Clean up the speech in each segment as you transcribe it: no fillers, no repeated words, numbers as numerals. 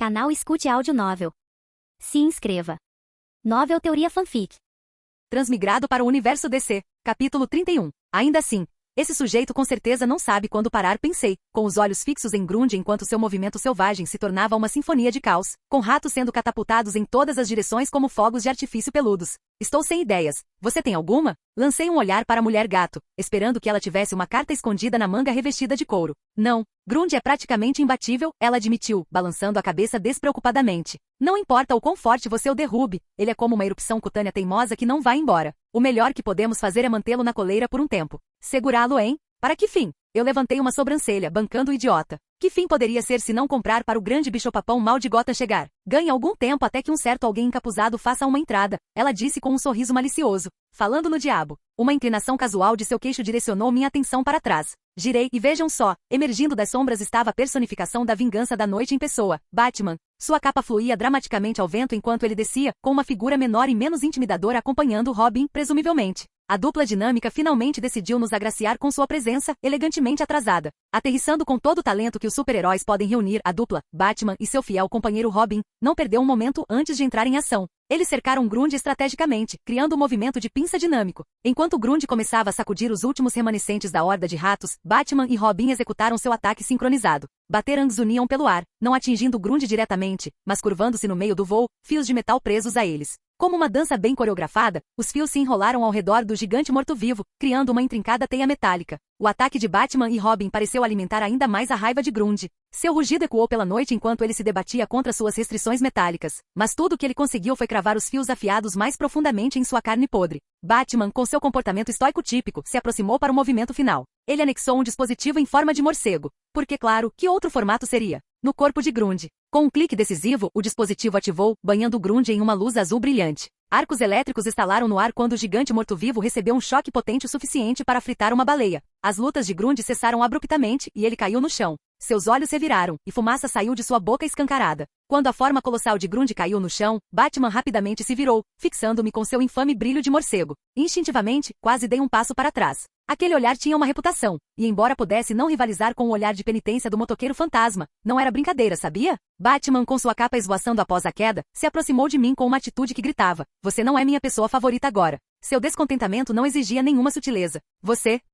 Canal Escute Áudio Novel. Se inscreva. Novel Teoria Fanfic. Transmigrado para o universo DC. Capítulo 31. Ainda assim, esse sujeito com certeza não sabe quando parar, pensei, com os olhos fixos em Grundy enquanto seu movimento selvagem se tornava uma sinfonia de caos, com ratos sendo catapultados em todas as direções como fogos de artifício peludos. Estou sem ideias. Você tem alguma? Lancei um olhar para a mulher gato, esperando que ela tivesse uma carta escondida na manga revestida de couro. Não. Grundy é praticamente imbatível, ela admitiu, balançando a cabeça despreocupadamente. Não importa o quão forte você o derrube, ele é como uma erupção cutânea teimosa que não vai embora. O melhor que podemos fazer é mantê-lo na coleira por um tempo. Segurá-lo, hein? Para que fim? Eu levantei uma sobrancelha, bancando o idiota. Que fim poderia ser se não comprar para o grande bicho-papão mal de Gotham chegar? Ganhe algum tempo até que um certo alguém encapuzado faça uma entrada, ela disse com um sorriso malicioso. Falando no diabo. Uma inclinação casual de seu queixo direcionou minha atenção para trás. Girei e vejam só, emergindo das sombras estava a personificação da vingança da noite em pessoa, Batman. Sua capa fluía dramaticamente ao vento enquanto ele descia, com uma figura menor e menos intimidadora acompanhando Robin, presumivelmente. A dupla dinâmica finalmente decidiu nos agraciar com sua presença, elegantemente atrasada. Aterrissando com todo o talento que os super-heróis podem reunir, a dupla, Batman e seu fiel companheiro Robin, não perdeu um momento antes de entrar em ação. Eles cercaram Grundy estrategicamente, criando um movimento de pinça dinâmico. Enquanto Grundy começava a sacudir os últimos remanescentes da horda de ratos, Batman e Robin executaram seu ataque sincronizado. Baterangs uniam pelo ar, não atingindo Grundy diretamente, mas curvando-se no meio do voo, fios de metal presos a eles. Como uma dança bem coreografada, os fios se enrolaram ao redor do gigante morto-vivo, criando uma intrincada teia metálica. O ataque de Batman e Robin pareceu alimentar ainda mais a raiva de Grundy. Seu rugido ecoou pela noite enquanto ele se debatia contra suas restrições metálicas, mas tudo o que ele conseguiu foi cravar os fios afiados mais profundamente em sua carne podre. Batman, com seu comportamento estoico típico, se aproximou para o movimento final. Ele anexou um dispositivo em forma de morcego. Porque, claro, que outro formato seria? No corpo de Grundy. Com um clique decisivo, o dispositivo ativou, banhando Grundy em uma luz azul brilhante. Arcos elétricos estalaram no ar quando o gigante morto-vivo recebeu um choque potente o suficiente para fritar uma baleia. As lutas de Grundy cessaram abruptamente e ele caiu no chão. Seus olhos reviraram, e fumaça saiu de sua boca escancarada. Quando a forma colossal de Grundy caiu no chão, Batman rapidamente se virou, fixando-me com seu infame brilho de morcego. Instintivamente, quase dei um passo para trás. Aquele olhar tinha uma reputação, e embora pudesse não rivalizar com o olhar de penitência do motoqueiro fantasma, não era brincadeira, sabia? Batman, com sua capa esvoaçando após a queda, se aproximou de mim com uma atitude que gritava: "Você não é minha pessoa favorita agora." Seu descontentamento não exigia nenhuma sutileza.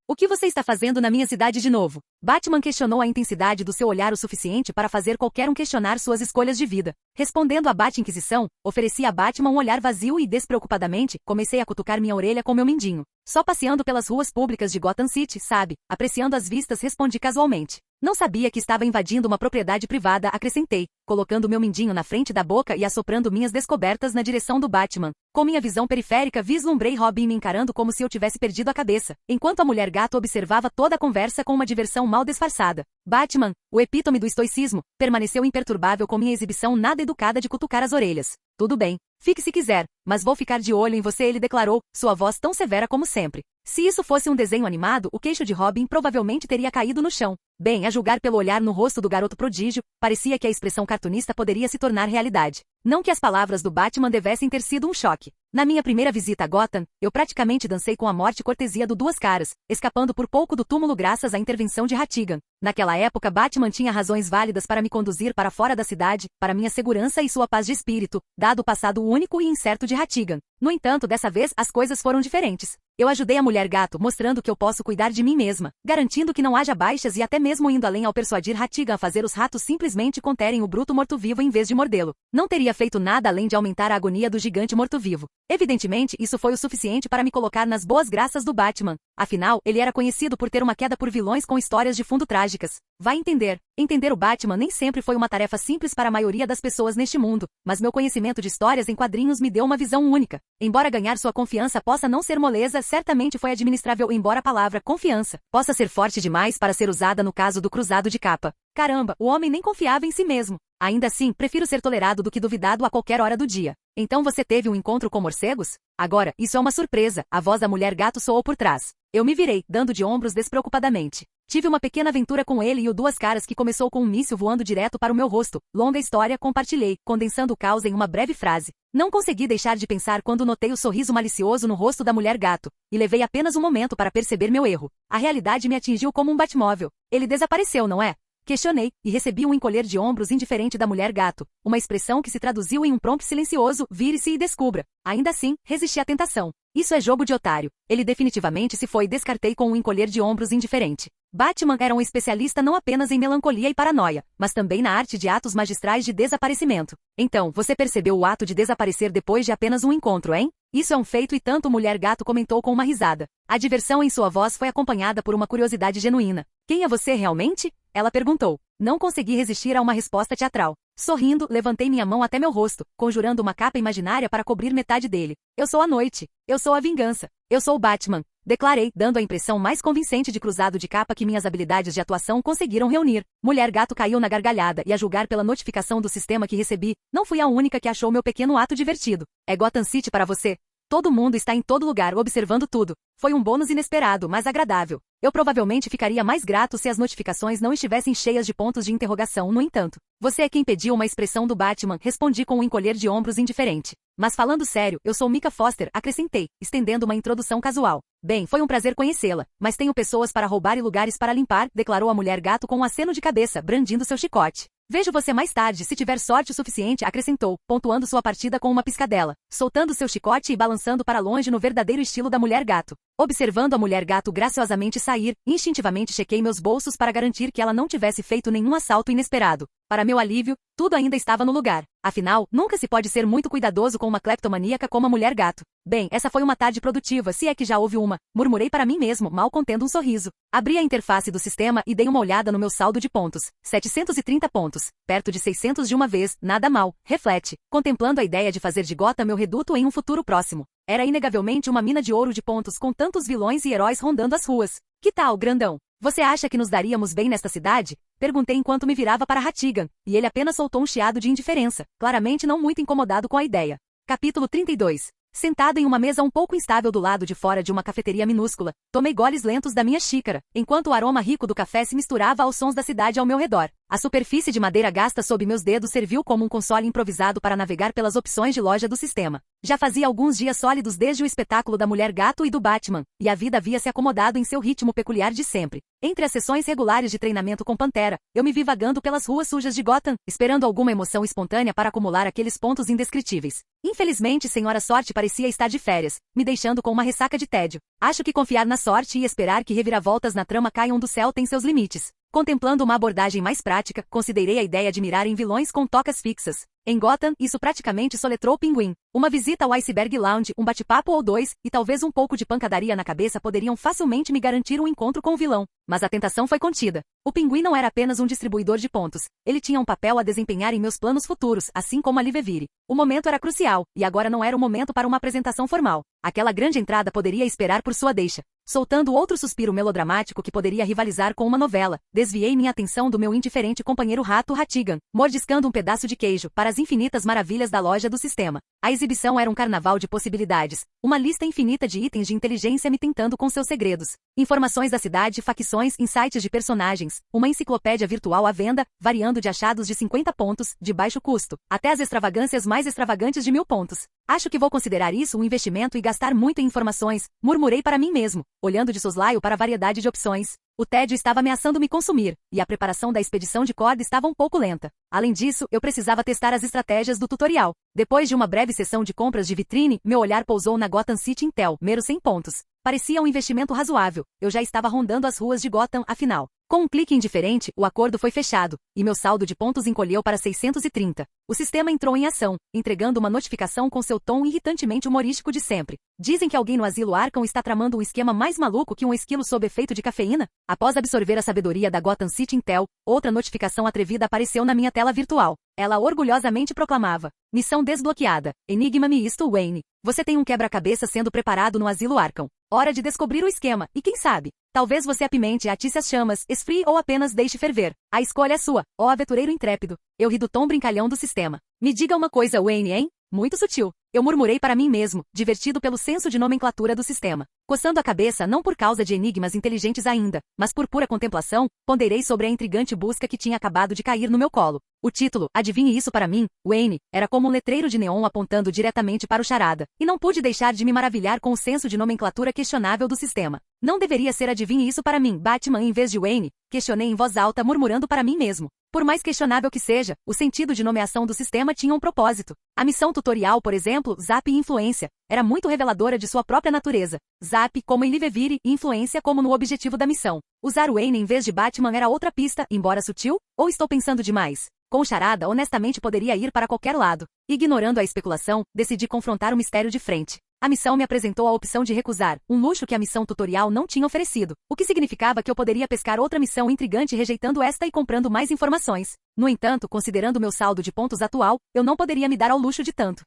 O que você está fazendo na minha cidade de novo? Batman questionou a intensidade do seu olhar o suficiente para fazer qualquer um questionar suas escolhas de vida. Respondendo à Bat-Inquisição, ofereci a Batman um olhar vazio e despreocupadamente, comecei a cutucar minha orelha com meu mindinho. Só passeando pelas ruas públicas de Gotham City, sabe? Apreciando as vistas, respondi casualmente. Não sabia que estava invadindo uma propriedade privada, acrescentei, colocando meu mindinho na frente da boca e assoprando minhas descobertas na direção do Batman. Com minha visão periférica vislumbrei Robin me encarando como se eu tivesse perdido a cabeça, enquanto a mulher gato observava toda a conversa com uma diversão mal disfarçada. Batman, o epítome do estoicismo, permaneceu imperturbável com minha exibição nada educada de cutucar as orelhas. Tudo bem, fique se quiser, mas vou ficar de olho em você, ele declarou, sua voz tão severa como sempre. Se isso fosse um desenho animado, o queixo de Robin provavelmente teria caído no chão. Bem, a julgar pelo olhar no rosto do garoto prodígio, parecia que a expressão cartunista poderia se tornar realidade. Não que as palavras do Batman devessem ter sido um choque. Na minha primeira visita a Gotham, eu praticamente dancei com a morte cortesia do Duas Caras, escapando por pouco do túmulo graças à intervenção de Hatigan. Naquela época Batman tinha razões válidas para me conduzir para fora da cidade, para minha segurança e sua paz de espírito, dado o passado único e incerto de Hatigan. No entanto, dessa vez as coisas foram diferentes. Eu ajudei a mulher gato, mostrando que eu posso cuidar de mim mesma, garantindo que não haja baixas e até mesmo indo além ao persuadir Hatigan a fazer os ratos simplesmente conterem o bruto morto-vivo em vez de mordê-lo. Não teria feito nada além de aumentar a agonia do gigante morto-vivo. Evidentemente, isso foi o suficiente para me colocar nas boas graças do Batman. Afinal, ele era conhecido por ter uma queda por vilões com histórias de fundo trágicas. Vai entender. Entender o Batman nem sempre foi uma tarefa simples para a maioria das pessoas neste mundo, mas meu conhecimento de histórias em quadrinhos me deu uma visão única. Embora ganhar sua confiança possa não ser moleza, certamente foi administrável, embora a palavra confiança possa ser forte demais para ser usada no caso do cruzado de capa. Caramba, o homem nem confiava em si mesmo. Ainda assim, prefiro ser tolerado do que duvidado a qualquer hora do dia. Então você teve um encontro com morcegos? Agora, isso é uma surpresa, a voz da mulher gato soou por trás. Eu me virei, dando de ombros despreocupadamente. Tive uma pequena aventura com ele e o Duas Caras que começou com um míssil voando direto para o meu rosto. Longa história, compartilhei, condensando o caos em uma breve frase. Não consegui deixar de pensar quando notei o sorriso malicioso no rosto da mulher gato, e levei apenas um momento para perceber meu erro. A realidade me atingiu como um batmóvel. Ele desapareceu, não é? Questionei, e recebi um encolher de ombros indiferente da mulher gato, uma expressão que se traduziu em um prompt silencioso, vire-se e descubra. Ainda assim, resisti à tentação. Isso é jogo de otário. Ele definitivamente se foi, descartei com um encolher de ombros indiferente. Batman era um especialista não apenas em melancolia e paranoia, mas também na arte de atos magistrais de desaparecimento. Então, você percebeu o ato de desaparecer depois de apenas um encontro, hein? Isso é um feito e tanto mulher gato comentou com uma risada. A diversão em sua voz foi acompanhada por uma curiosidade genuína. Quem é você realmente? Ela perguntou. Não consegui resistir a uma resposta teatral. Sorrindo, levantei minha mão até meu rosto, conjurando uma capa imaginária para cobrir metade dele. Eu sou a noite. Eu sou a vingança. Eu sou o Batman. Declarei, dando a impressão mais convincente de cruzado de capa que minhas habilidades de atuação conseguiram reunir. Mulher gato caiu na gargalhada e, a julgar pela notificação do sistema que recebi, não fui a única que achou meu pequeno ato divertido. É Gotham City para você? Todo mundo está em todo lugar observando tudo. Foi um bônus inesperado, mas agradável. Eu provavelmente ficaria mais grato se as notificações não estivessem cheias de pontos de interrogação, no entanto. Você é quem pediu uma expressão do Batman, respondi com um encolher de ombros indiferente. Mas falando sério, eu sou Mika Foster, acrescentei, estendendo uma introdução casual. Bem, foi um prazer conhecê-la, mas tenho pessoas para roubar e lugares para limpar, declarou a mulher gato com um aceno de cabeça, brandindo seu chicote. Vejo você mais tarde se tiver sorte o suficiente, acrescentou, pontuando sua partida com uma piscadela, soltando seu chicote e balançando para longe no verdadeiro estilo da mulher gato. Observando a mulher gato graciosamente sair, instintivamente chequei meus bolsos para garantir que ela não tivesse feito nenhum assalto inesperado. Para meu alívio, tudo ainda estava no lugar. Afinal, nunca se pode ser muito cuidadoso com uma cleptomaníaca como a mulher gato. Bem, essa foi uma tarde produtiva, se é que já houve uma, murmurei para mim mesmo, mal contendo um sorriso. Abri a interface do sistema e dei uma olhada no meu saldo de pontos. 730 pontos. Perto de 600 de uma vez, nada mal, reflete. Contemplando a ideia de fazer de Gotham meu reduto em um futuro próximo. Era inegavelmente uma mina de ouro de pontos com tantos vilões e heróis rondando as ruas. Que tal, grandão? Você acha que nos daríamos bem nesta cidade? Perguntei enquanto me virava para Hattigan, e ele apenas soltou um chiado de indiferença, claramente não muito incomodado com a ideia. Capítulo 32. Sentado em uma mesa um pouco instável do lado de fora de uma cafeteria minúscula, tomei goles lentos da minha xícara, enquanto o aroma rico do café se misturava aos sons da cidade ao meu redor. A superfície de madeira gasta sob meus dedos serviu como um console improvisado para navegar pelas opções de loja do sistema. Já fazia alguns dias sólidos desde o espetáculo da Mulher Gato e do Batman, e a vida havia se acomodado em seu ritmo peculiar de sempre. Entre as sessões regulares de treinamento com Pantera, eu me vi vagando pelas ruas sujas de Gotham, esperando alguma emoção espontânea para acumular aqueles pontos indescritíveis. Infelizmente, Senhora Sorte parecia estar de férias, me deixando com uma ressaca de tédio. Acho que confiar na sorte e esperar que reviravoltas na trama caiam do céu tem seus limites. Contemplando uma abordagem mais prática, considerei a ideia de mirar em vilões com tocas fixas. Em Gotham, isso praticamente soletrou Pinguim. Uma visita ao Iceberg Lounge, um bate-papo ou dois, e talvez um pouco de pancadaria na cabeça poderiam facilmente me garantir um encontro com o vilão. Mas a tentação foi contida. O Pinguim não era apenas um distribuidor de pontos. Ele tinha um papel a desempenhar em meus planos futuros, assim como a Livevire. O momento era crucial, e agora não era o momento para uma apresentação formal. Aquela grande entrada poderia esperar por sua deixa. Soltando outro suspiro melodramático que poderia rivalizar com uma novela, desviei minha atenção do meu indiferente companheiro rato Hattigan, mordiscando um pedaço de queijo, para as infinitas maravilhas da loja do sistema. A exibição era um carnaval de possibilidades, uma lista infinita de itens de inteligência me tentando com seus segredos. Informações da cidade, facções, insights de personagens, uma enciclopédia virtual à venda, variando de achados de 50 pontos, de baixo custo, até as extravagâncias mais extravagantes de 1000 pontos. Acho que vou considerar isso um investimento e gastar muito em informações, murmurei para mim mesmo, olhando de soslaio para a variedade de opções. O tédio estava ameaçando me consumir, e a preparação da expedição de corda estava um pouco lenta. Além disso, eu precisava testar as estratégias do tutorial. Depois de uma breve sessão de compras de vitrine, meu olhar pousou na Gotham City Intel, meros 100 pontos. Parecia um investimento razoável, eu já estava rondando as ruas de Gotham, afinal. Com um clique indiferente, o acordo foi fechado, e meu saldo de pontos encolheu para 630. O sistema entrou em ação, entregando uma notificação com seu tom irritantemente humorístico de sempre. Dizem que alguém no asilo Arkham está tramando um esquema mais maluco que um esquilo sob efeito de cafeína? Após absorver a sabedoria da Gotham City Intel, outra notificação atrevida apareceu na minha tela virtual. Ela orgulhosamente proclamava: missão desbloqueada. Enigma me isto, Wayne. Você tem um quebra-cabeça sendo preparado no asilo Arkham. Hora de descobrir o esquema, e quem sabe? Talvez você apimente e atice as chamas, esfrie ou apenas deixe ferver. A escolha é sua, ó aventureiro intrépido. Eu ri do tom brincalhão do sistema. Me diga uma coisa, Wayne, hein? Muito sutil. Eu murmurei para mim mesmo, divertido pelo senso de nomenclatura do sistema. Coçando a cabeça não por causa de enigmas inteligentes ainda, mas por pura contemplação, ponderei sobre a intrigante busca que tinha acabado de cair no meu colo. O título, adivinhe isso para mim, Wayne, era como um letreiro de neon apontando diretamente para o charada, e não pude deixar de me maravilhar com o senso de nomenclatura questionável do sistema. Não deveria ser adivinhe isso para mim, Batman em vez de Wayne? Questionei em voz alta, murmurando para mim mesmo. Por mais questionável que seja, o sentido de nomeação do sistema tinha um propósito. A missão tutorial, por exemplo, Zap e Influência, era muito reveladora de sua própria natureza. Zap como em Livevire e Influência como no objetivo da missão. Usar Wayne em vez de Batman era outra pista, embora sutil, ou estou pensando demais? Com o charada, honestamente poderia ir para qualquer lado. Ignorando a especulação, decidi confrontar o mistério de frente. A missão me apresentou a opção de recusar, um luxo que a missão tutorial não tinha oferecido, o que significava que eu poderia pescar outra missão intrigante rejeitando esta e comprando mais informações. No entanto, considerando meu saldo de pontos atual, eu não poderia me dar ao luxo de tanto.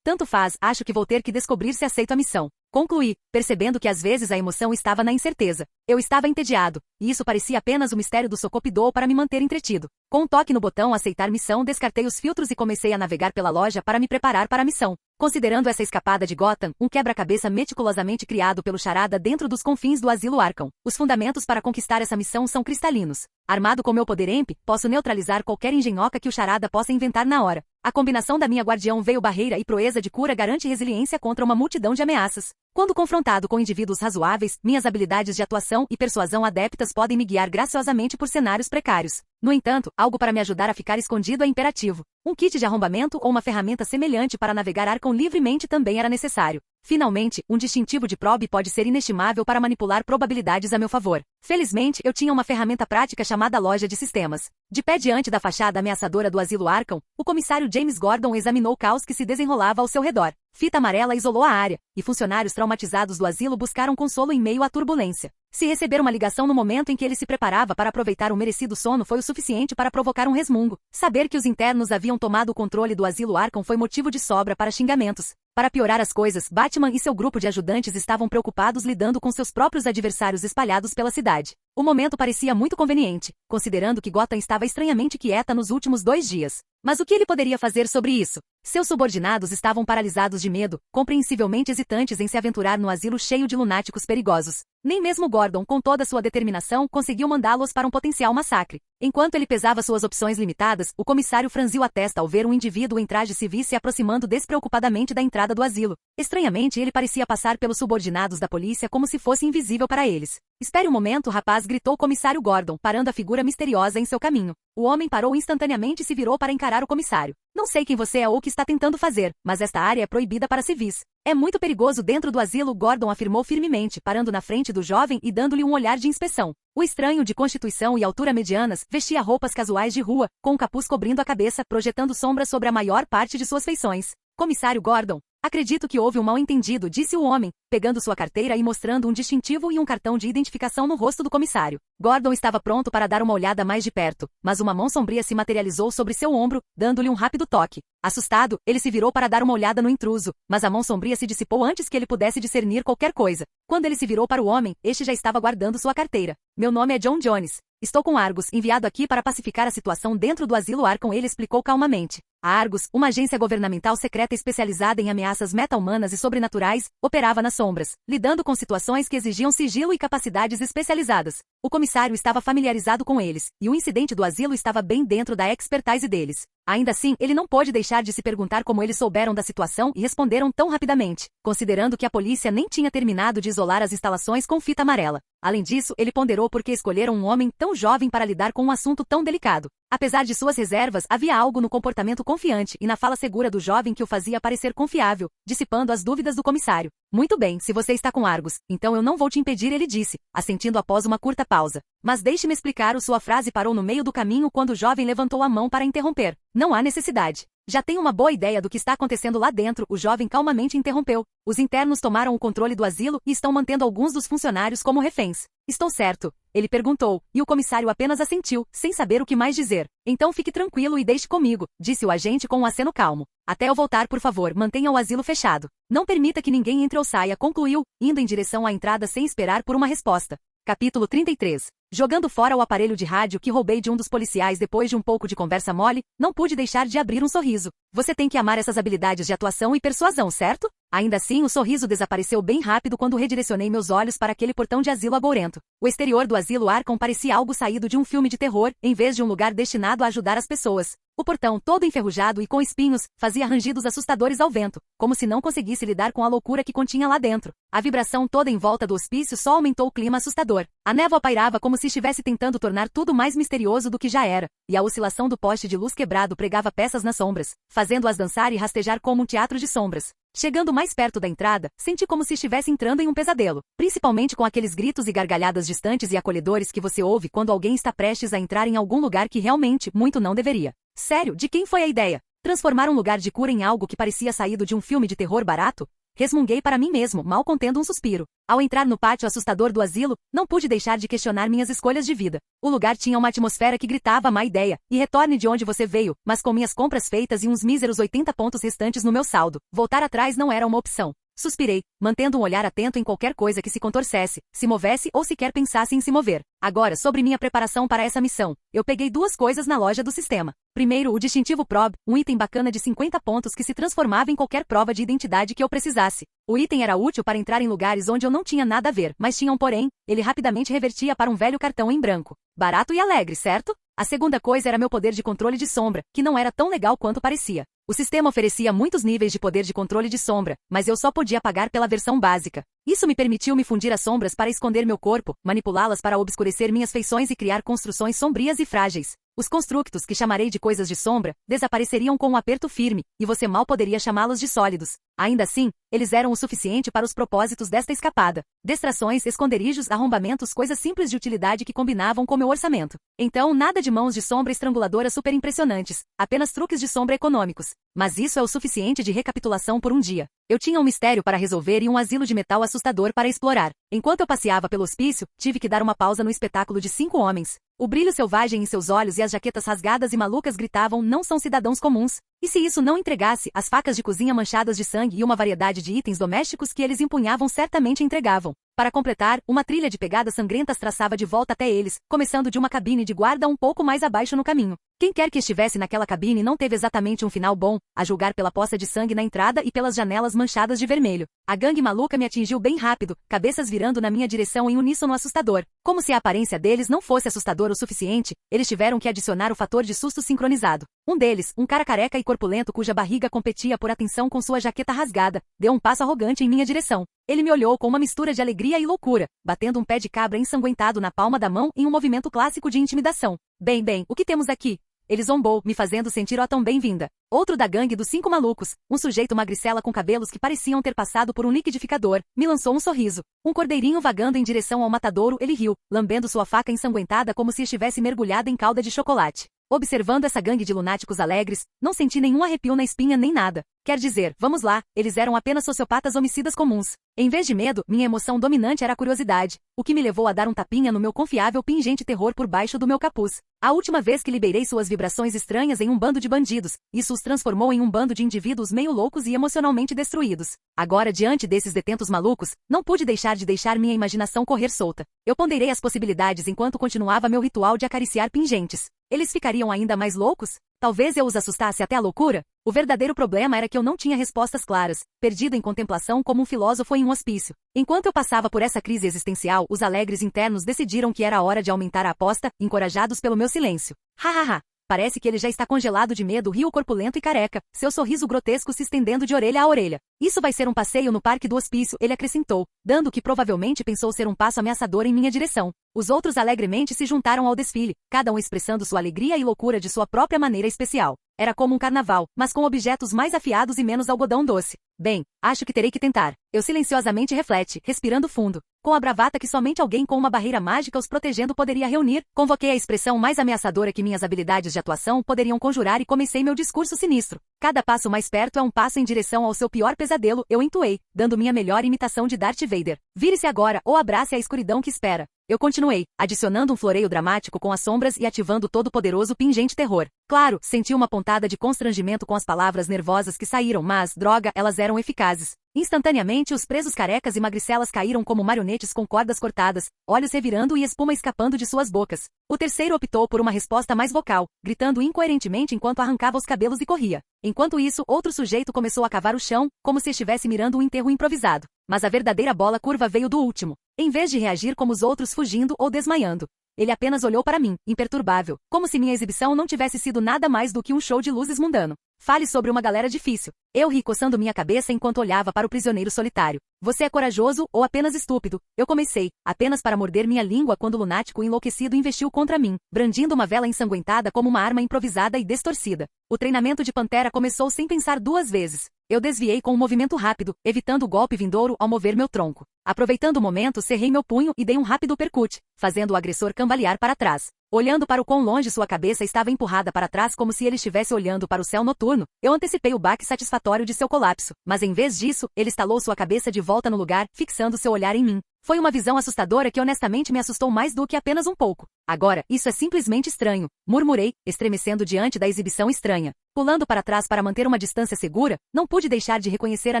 Tanto faz, acho que vou ter que descobrir se aceito a missão. Concluí, percebendo que às vezes a emoção estava na incerteza. Eu estava entediado, e isso parecia apenas o mistério do Socopidou para me manter entretido. Com um toque no botão aceitar missão, descartei os filtros e comecei a navegar pela loja para me preparar para a missão. Considerando essa escapada de Gotham, um quebra-cabeça meticulosamente criado pelo charada dentro dos confins do asilo Arkham. Os fundamentos para conquistar essa missão são cristalinos. Armado com meu poder EMP, posso neutralizar qualquer engenhoca que o charada possa inventar na hora. A combinação da minha guardião veio barreira e proeza de cura garante resiliência contra uma multidão de ameaças. Quando confrontado com indivíduos razoáveis, minhas habilidades de atuação e persuasão adeptas podem me guiar graciosamente por cenários precários. No entanto, algo para me ajudar a ficar escondido é imperativo. Um kit de arrombamento ou uma ferramenta semelhante para navegar Arkham livremente também era necessário. Finalmente, um distintivo de probe pode ser inestimável para manipular probabilidades a meu favor. Felizmente, eu tinha uma ferramenta prática chamada Loja de Sistemas. De pé diante da fachada ameaçadora do asilo Arkham, o comissário James Gordon examinou o caos que se desenrolava ao seu redor. Fita amarela isolou a área, e funcionários traumatizados do asilo buscaram consolo em meio à turbulência. Se receber uma ligação no momento em que ele se preparava para aproveitar o merecido sono foi o suficiente para provocar um resmungo. Saber que os internos haviam tomado o controle do asilo Arkham foi motivo de sobra para xingamentos. Para piorar as coisas, Batman e seu grupo de ajudantes estavam preocupados lidando com seus próprios adversários espalhados pela cidade. O momento parecia muito conveniente, considerando que Gotham estava estranhamente quieta nos últimos 2 dias. Mas o que ele poderia fazer sobre isso? Seus subordinados estavam paralisados de medo, compreensivelmente hesitantes em se aventurar no asilo cheio de lunáticos perigosos. Nem mesmo Gordon, com toda sua determinação, conseguiu mandá-los para um potencial massacre. Enquanto ele pesava suas opções limitadas, o comissário franziu a testa ao ver um indivíduo em traje civil se aproximando despreocupadamente da entrada do asilo. Estranhamente, ele parecia passar pelos subordinados da polícia como se fosse invisível para eles. Espere um momento, rapaz, gritou o comissário Gordon, parando a figura misteriosa em seu caminho. O homem parou instantaneamente e se virou para encarar o comissário. Não sei quem você é ou o que está tentando fazer, mas esta área é proibida para civis. É muito perigoso dentro do asilo, Gordon afirmou firmemente, parando na frente do jovem e dando-lhe um olhar de inspeção. O estranho, de constituição e altura medianas, vestia roupas casuais de rua, com um capuz cobrindo a cabeça, projetando sombras sobre a maior parte de suas feições. Comissário Gordon, acredito que houve um mal-entendido, disse o homem, pegando sua carteira e mostrando um distintivo e um cartão de identificação no rosto do comissário. Gordon estava pronto para dar uma olhada mais de perto, mas uma mão sombria se materializou sobre seu ombro, dando-lhe um rápido toque. Assustado, ele se virou para dar uma olhada no intruso, mas a mão sombria se dissipou antes que ele pudesse discernir qualquer coisa. Quando ele se virou para o homem, este já estava guardando sua carteira. Meu nome é John Jones. Estou com Argus, enviado aqui para pacificar a situação dentro do asilo Arkham, ele explicou calmamente. A Argus, uma agência governamental secreta especializada em ameaças meta-humanas e sobrenaturais, operava nas sombras, lidando com situações que exigiam sigilo e capacidades especializadas. O comissário estava familiarizado com eles, e o incidente do asilo estava bem dentro da expertise deles. Ainda assim, ele não pôde deixar de se perguntar como eles souberam da situação e responderam tão rapidamente, considerando que a polícia nem tinha terminado de isolar as instalações com fita amarela. Além disso, ele ponderou por que escolheram um homem tão jovem para lidar com um assunto tão delicado. Apesar de suas reservas, havia algo no comportamento confiante e na fala segura do jovem que o fazia parecer confiável, dissipando as dúvidas do comissário. Muito bem, se você está com Argus, então eu não vou te impedir, ele disse, assentindo após uma curta pausa. Mas deixe-me explicar, sua frase parou no meio do caminho quando o jovem levantou a mão para interromper. Não há necessidade. Já tenho uma boa ideia do que está acontecendo lá dentro, o jovem calmamente interrompeu. Os internos tomaram o controle do asilo e estão mantendo alguns dos funcionários como reféns. Estou certo? Ele perguntou, e o comissário apenas assentiu, sem saber o que mais dizer. Então fique tranquilo e deixe comigo, disse o agente com um aceno calmo. Até eu voltar, por favor, mantenha o asilo fechado. Não permita que ninguém entre ou saia, concluiu, indo em direção à entrada sem esperar por uma resposta. Capítulo 33. Jogando fora o aparelho de rádio que roubei de um dos policiais depois de um pouco de conversa mole, não pude deixar de abrir um sorriso. Você tem que amar essas habilidades de atuação e persuasão, certo? Ainda assim, o sorriso desapareceu bem rápido quando redirecionei meus olhos para aquele portão de asilo agourento. O exterior do asilo Arkham parecia algo saído de um filme de terror, em vez de um lugar destinado a ajudar as pessoas. O portão, todo enferrujado e com espinhos, fazia rangidos assustadores ao vento, como se não conseguisse lidar com a loucura que continha lá dentro. A vibração toda em volta do hospício só aumentou o clima assustador. A névoa pairava como se estivesse tentando tornar tudo mais misterioso do que já era, e a oscilação do poste de luz quebrado pregava peças nas sombras, fazendo-as dançar e rastejar como um teatro de sombras. Chegando mais perto da entrada, senti como se estivesse entrando em um pesadelo, principalmente com aqueles gritos e gargalhadas distantes e acolhedores que você ouve quando alguém está prestes a entrar em algum lugar que realmente muito não deveria. Sério, de quem foi a ideia? Transformar um lugar de cura em algo que parecia saído de um filme de terror barato? Resmunguei para mim mesmo, mal contendo um suspiro. Ao entrar no pátio assustador do asilo, não pude deixar de questionar minhas escolhas de vida. O lugar tinha uma atmosfera que gritava má ideia, e retorne de onde você veio, mas com minhas compras feitas e uns míseros 80 pontos restantes no meu saldo, voltar atrás não era uma opção. Suspirei, mantendo um olhar atento em qualquer coisa que se contorcesse, se movesse ou sequer pensasse em se mover. Agora, sobre minha preparação para essa missão, eu peguei duas coisas na loja do sistema. Primeiro, o distintivo Prob, um item bacana de 50 pontos que se transformava em qualquer prova de identidade que eu precisasse. O item era útil para entrar em lugares onde eu não tinha nada a ver, mas tinha um porém, ele rapidamente revertia para um velho cartão em branco. Barato e alegre, certo? A segunda coisa era meu poder de controle de sombra, que não era tão legal quanto parecia. O sistema oferecia muitos níveis de poder de controle de sombra, mas eu só podia pagar pela versão básica. Isso me permitiu me fundir as sombras para esconder meu corpo, manipulá-las para obscurecer minhas feições e criar construções sombrias e frágeis. Os constructos, que chamarei de coisas de sombra, desapareceriam com um aperto firme, e você mal poderia chamá-los de sólidos. Ainda assim, eles eram o suficiente para os propósitos desta escapada. Distrações, esconderijos, arrombamentos, coisas simples de utilidade que combinavam com meu orçamento. Então, nada de mãos de sombra estranguladoras super impressionantes, apenas truques de sombra econômicos. Mas isso é o suficiente de recapitulação por um dia. Eu tinha um mistério para resolver e um asilo de metal assustador para explorar. Enquanto eu passeava pelo hospício, tive que dar uma pausa no espetáculo de 5 homens. O brilho selvagem em seus olhos e as jaquetas rasgadas e malucas gritavam: não são cidadãos comuns. E se isso não entregasse, as facas de cozinha manchadas de sangue e uma variedade de itens domésticos que eles empunhavam certamente entregavam. Para completar, uma trilha de pegadas sangrentas traçava de volta até eles, começando de uma cabine de guarda um pouco mais abaixo no caminho. Quem quer que estivesse naquela cabine não teve exatamente um final bom, a julgar pela poça de sangue na entrada e pelas janelas manchadas de vermelho. A gangue maluca me atingiu bem rápido, cabeças virando na minha direção em uníssono assustador. Como se a aparência deles não fosse assustadora o suficiente, eles tiveram que adicionar o fator de susto sincronizado. Um deles, um cara careca e corpulento cuja barriga competia por atenção com sua jaqueta rasgada, deu um passo arrogante em minha direção. Ele me olhou com uma mistura de alegria e loucura, batendo um pé de cabra ensanguentado na palma da mão em um movimento clássico de intimidação. Bem, o que temos aqui? Ele zombou, me fazendo sentir ó tão bem-vinda. Outro da gangue dos 5 malucos, um sujeito magricela com cabelos que pareciam ter passado por um liquidificador, me lançou um sorriso. Um cordeirinho vagando em direção ao matadouro, ele riu, lambendo sua faca ensanguentada como se estivesse mergulhada em calda de chocolate. Observando essa gangue de lunáticos alegres, não senti nenhum arrepio na espinha nem nada. Quer dizer, vamos lá, eles eram apenas sociopatas homicidas comuns. Em vez de medo, minha emoção dominante era a curiosidade, o que me levou a dar um tapinha no meu confiável pingente terror por baixo do meu capuz. A última vez que liberei suas vibrações estranhas em um bando de bandidos, isso os transformou em um bando de indivíduos meio loucos e emocionalmente destruídos. Agora, diante desses detentos malucos, não pude deixar de deixar minha imaginação correr solta. Eu ponderei as possibilidades enquanto continuava meu ritual de acariciar pingentes. Eles ficariam ainda mais loucos? Talvez eu os assustasse até a loucura? O verdadeiro problema era que eu não tinha respostas claras, perdido em contemplação como um filósofo em um hospício. Enquanto eu passava por essa crise existencial, os alegres internos decidiram que era a hora de aumentar a aposta, encorajados pelo meu silêncio. Hahaha. Parece que ele já está congelado de medo, riu corpulento e careca, seu sorriso grotesco se estendendo de orelha a orelha. Isso vai ser um passeio no parque do hospício, ele acrescentou, dando o que provavelmente pensou ser um passo ameaçador em minha direção. Os outros alegremente se juntaram ao desfile, cada um expressando sua alegria e loucura de sua própria maneira especial. Era como um carnaval, mas com objetos mais afiados e menos algodão doce. Bem, acho que terei que tentar. Eu silenciosamente reflete, respirando fundo. Com a bravata que somente alguém com uma barreira mágica os protegendo poderia reunir, convoquei a expressão mais ameaçadora que minhas habilidades de atuação poderiam conjurar e comecei meu discurso sinistro. Cada passo mais perto é um passo em direção ao seu pior pesadelo, eu entoei, dando minha melhor imitação de Darth Vader. Vire-se agora ou abrace a escuridão que espera. Eu continuei, adicionando um floreio dramático com as sombras e ativando todo o poderoso pingente terror. Claro, senti uma pontada de constrangimento com as palavras nervosas que saíram, mas, droga, elas eram eficazes. Instantaneamente os presos carecas e magricelas caíram como marionetes com cordas cortadas, olhos revirando e espuma escapando de suas bocas. O terceiro optou por uma resposta mais vocal, gritando incoerentemente enquanto arrancava os cabelos e corria. Enquanto isso, outro sujeito começou a cavar o chão, como se estivesse mirando um enterro improvisado. Mas a verdadeira bola curva veio do último. Em vez de reagir como os outros fugindo ou desmaiando, ele apenas olhou para mim, imperturbável, como se minha exibição não tivesse sido nada mais do que um show de luzes mundano. Fale sobre uma galera difícil. Eu ri coçando minha cabeça enquanto olhava para o prisioneiro solitário. Você é corajoso ou apenas estúpido? Eu comecei, apenas para morder minha língua quando o lunático enlouquecido investiu contra mim, brandindo uma vela ensanguentada como uma arma improvisada e distorcida. O treinamento de Pantera começou sem pensar duas vezes. Eu desviei com um movimento rápido, evitando o golpe vindouro ao mover meu tronco. Aproveitando o momento, cerrei meu punho e dei um rápido percute, fazendo o agressor cambalear para trás. Olhando para o quão longe sua cabeça estava empurrada para trás como se ele estivesse olhando para o céu noturno, eu antecipei o baque satisfatório de seu colapso, mas em vez disso, ele estalou sua cabeça de volta no lugar, fixando seu olhar em mim. Foi uma visão assustadora que honestamente me assustou mais do que apenas um pouco. Agora, isso é simplesmente estranho, murmurei, estremecendo diante da exibição estranha. Pulando para trás para manter uma distância segura, não pude deixar de reconhecer a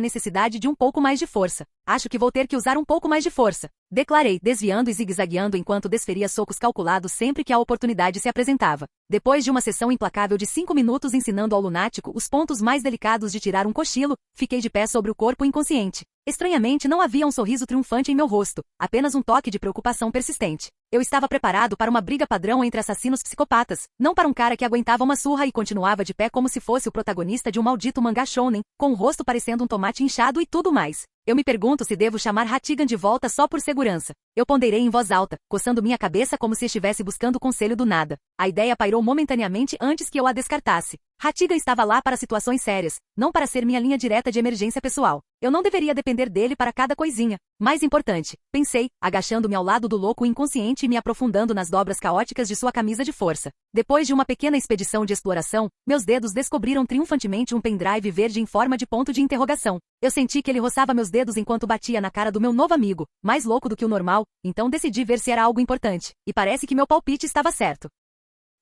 necessidade de um pouco mais de força. Acho que vou ter que usar um pouco mais de força, declarei, desviando e zigue-zagueando enquanto desferia socos calculados sempre que a oportunidade se apresentava. Depois de uma sessão implacável de 5 minutos ensinando ao lunático os pontos mais delicados de tirar um cochilo, fiquei de pé sobre o corpo inconsciente. Estranhamente não havia um sorriso triunfante em meu rosto, apenas um toque de preocupação persistente. Eu estava preparado para uma briga padrão entre assassinos psicopatas, não para um cara que aguentava uma surra e continuava de pé como se fosse o protagonista de um maldito mangá shounen, com o rosto parecendo um tomate inchado e tudo mais. Eu me pergunto se devo chamar Hatigan de volta só por segurança. Eu ponderei em voz alta, coçando minha cabeça como se estivesse buscando conselho do nada. A ideia pairou momentaneamente antes que eu a descartasse. Hatigan estava lá para situações sérias, não para ser minha linha direta de emergência pessoal. Eu não deveria depender dele para cada coisinha. Mais importante, pensei, agachando-me ao lado do louco inconsciente e me aprofundando nas dobras caóticas de sua camisa de força. Depois de uma pequena expedição de exploração, meus dedos descobriram triunfantemente um pendrive verde em forma de ponto de interrogação. Eu senti que ele roçava meus dedos enquanto batia na cara do meu novo amigo, mais louco do que o normal, então decidi ver se era algo importante. E parece que meu palpite estava certo.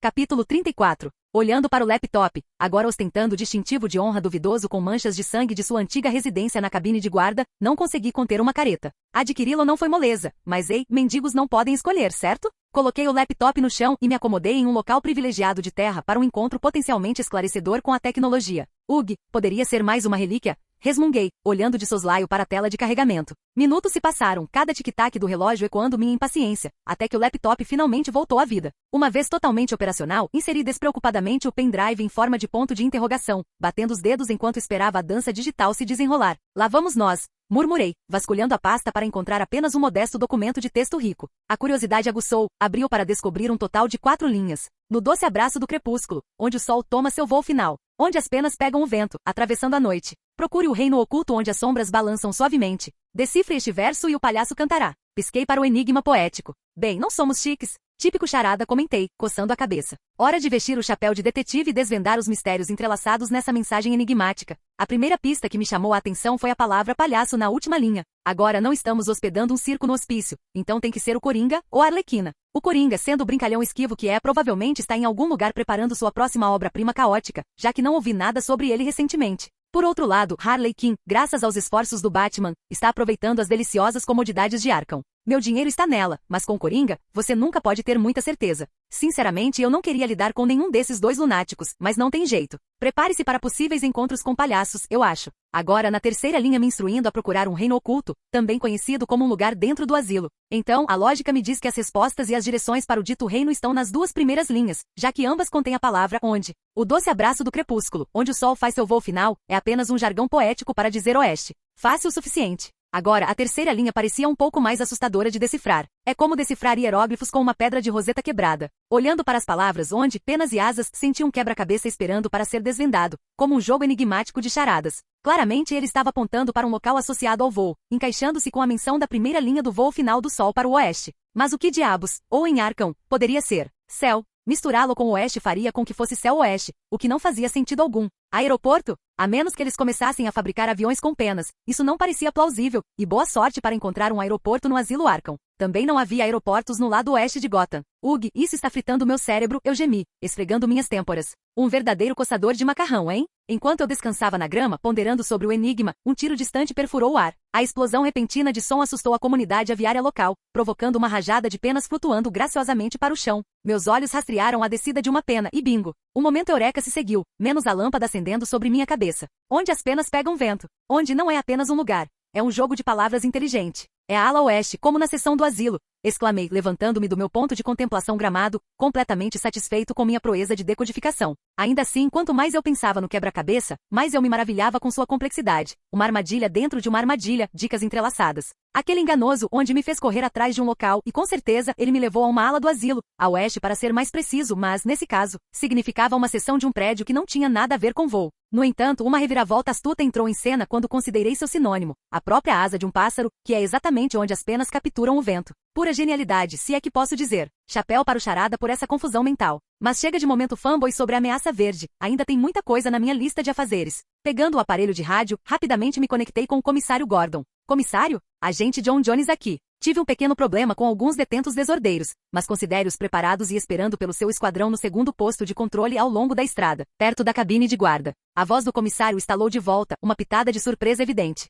Capítulo 34. Olhando para o laptop, agora ostentando o distintivo de honra duvidoso com manchas de sangue de sua antiga residência na cabine de guarda, não consegui conter uma careta. Adquiri-lo não foi moleza, mas ei, mendigos não podem escolher, certo? Coloquei o laptop no chão e me acomodei em um local privilegiado de terra para um encontro potencialmente esclarecedor com a tecnologia. Ugh, poderia ser mais uma relíquia? Resmunguei, olhando de soslaio para a tela de carregamento. Minutos se passaram, cada tic-tac do relógio ecoando minha impaciência, até que o laptop finalmente voltou à vida. Uma vez totalmente operacional, inseri despreocupadamente o pendrive em forma de ponto de interrogação, batendo os dedos enquanto esperava a dança digital se desenrolar. Lá vamos nós, murmurei, vasculhando a pasta para encontrar apenas um modesto documento de texto rico. A curiosidade aguçou, abriu para descobrir um total de 4 linhas. No doce abraço do crepúsculo, onde o sol toma seu voo final, onde as penas pegam o vento, atravessando a noite. Procure o reino oculto onde as sombras balançam suavemente. Decifre este verso e o palhaço cantará. Pisquei para o enigma poético. Bem, não somos chiques. Típico charada, comentei, coçando a cabeça. Hora de vestir o chapéu de detetive e desvendar os mistérios entrelaçados nessa mensagem enigmática. A primeira pista que me chamou a atenção foi a palavra palhaço na última linha. Agora não estamos hospedando um circo no hospício, então tem que ser o Coringa ou a Arlequina. O Coringa, sendo o brincalhão esquivo que é, provavelmente está em algum lugar preparando sua próxima obra-prima caótica, já que não ouvi nada sobre ele recentemente. Por outro lado, Harley Quinn, graças aos esforços do Batman, está aproveitando as deliciosas comodidades de Arkham. Meu dinheiro está nela, mas com Coringa, você nunca pode ter muita certeza. Sinceramente, eu não queria lidar com nenhum desses dois lunáticos, mas não tem jeito. Prepare-se para possíveis encontros com palhaços, eu acho. Agora na terceira linha me instruindo a procurar um reino oculto, também conhecido como um lugar dentro do asilo. Então, a lógica me diz que as respostas e as direções para o dito reino estão nas duas primeiras linhas, já que ambas contêm a palavra onde. O doce abraço do crepúsculo, onde o sol faz seu voo final, é apenas um jargão poético para dizer oeste. Fácil o suficiente. Agora, a terceira linha parecia um pouco mais assustadora de decifrar. É como decifrar hieróglifos com uma pedra de roseta quebrada. Olhando para as palavras onde, penas e asas, senti um quebra-cabeça esperando para ser desvendado, como um jogo enigmático de charadas. Claramente ele estava apontando para um local associado ao voo, encaixando-se com a menção da primeira linha do voo final do sol para o oeste. Mas o que diabos, ou em Arkham, poderia ser? Céu. Misturá-lo com o oeste faria com que fosse céu-oeste, o que não fazia sentido algum. Aeroporto? A menos que eles começassem a fabricar aviões com penas, isso não parecia plausível, e boa sorte para encontrar um aeroporto no asilo Arkham. Também não havia aeroportos no lado oeste de Gotham. Ugh, isso está fritando meu cérebro, eu gemi, esfregando minhas têmporas. Um verdadeiro coçador de macarrão, hein? Enquanto eu descansava na grama, ponderando sobre o enigma, um tiro distante perfurou o ar. A explosão repentina de som assustou a comunidade aviária local, provocando uma rajada de penas flutuando graciosamente para o chão. Meus olhos rastrearam a descida de uma pena e bingo! O momento eureka se seguiu, menos a lâmpada acendendo sobre minha cabeça. Onde as penas pegam vento. Onde não é apenas um lugar. É um jogo de palavras inteligente. É a ala oeste, como na seção do asilo, exclamei, levantando-me do meu ponto de contemplação gramado, completamente satisfeito com minha proeza de decodificação. Ainda assim, quanto mais eu pensava no quebra-cabeça, mais eu me maravilhava com sua complexidade. Uma armadilha dentro de uma armadilha, dicas entrelaçadas. Aquele enganoso onde me fez correr atrás de um local e com certeza ele me levou a uma ala do asilo, a oeste para ser mais preciso, mas, nesse caso, significava uma seção de um prédio que não tinha nada a ver com voo. No entanto, uma reviravolta astuta entrou em cena quando considerei seu sinônimo, a própria asa de um pássaro, que é exatamente onde as penas capturam o vento. Pura genialidade, se é que posso dizer. Chapéu para o charada por essa confusão mental. Mas chega de momento fanboy sobre a ameaça verde, ainda tem muita coisa na minha lista de afazeres. Pegando o aparelho de rádio, rapidamente me conectei com o comissário Gordon. Comissário? Agente John Jones aqui. Tive um pequeno problema com alguns detentos desordeiros, mas considere-os preparados e esperando pelo seu esquadrão no segundo posto de controle ao longo da estrada, perto da cabine de guarda. A voz do comissário estalou de volta, uma pitada de surpresa evidente.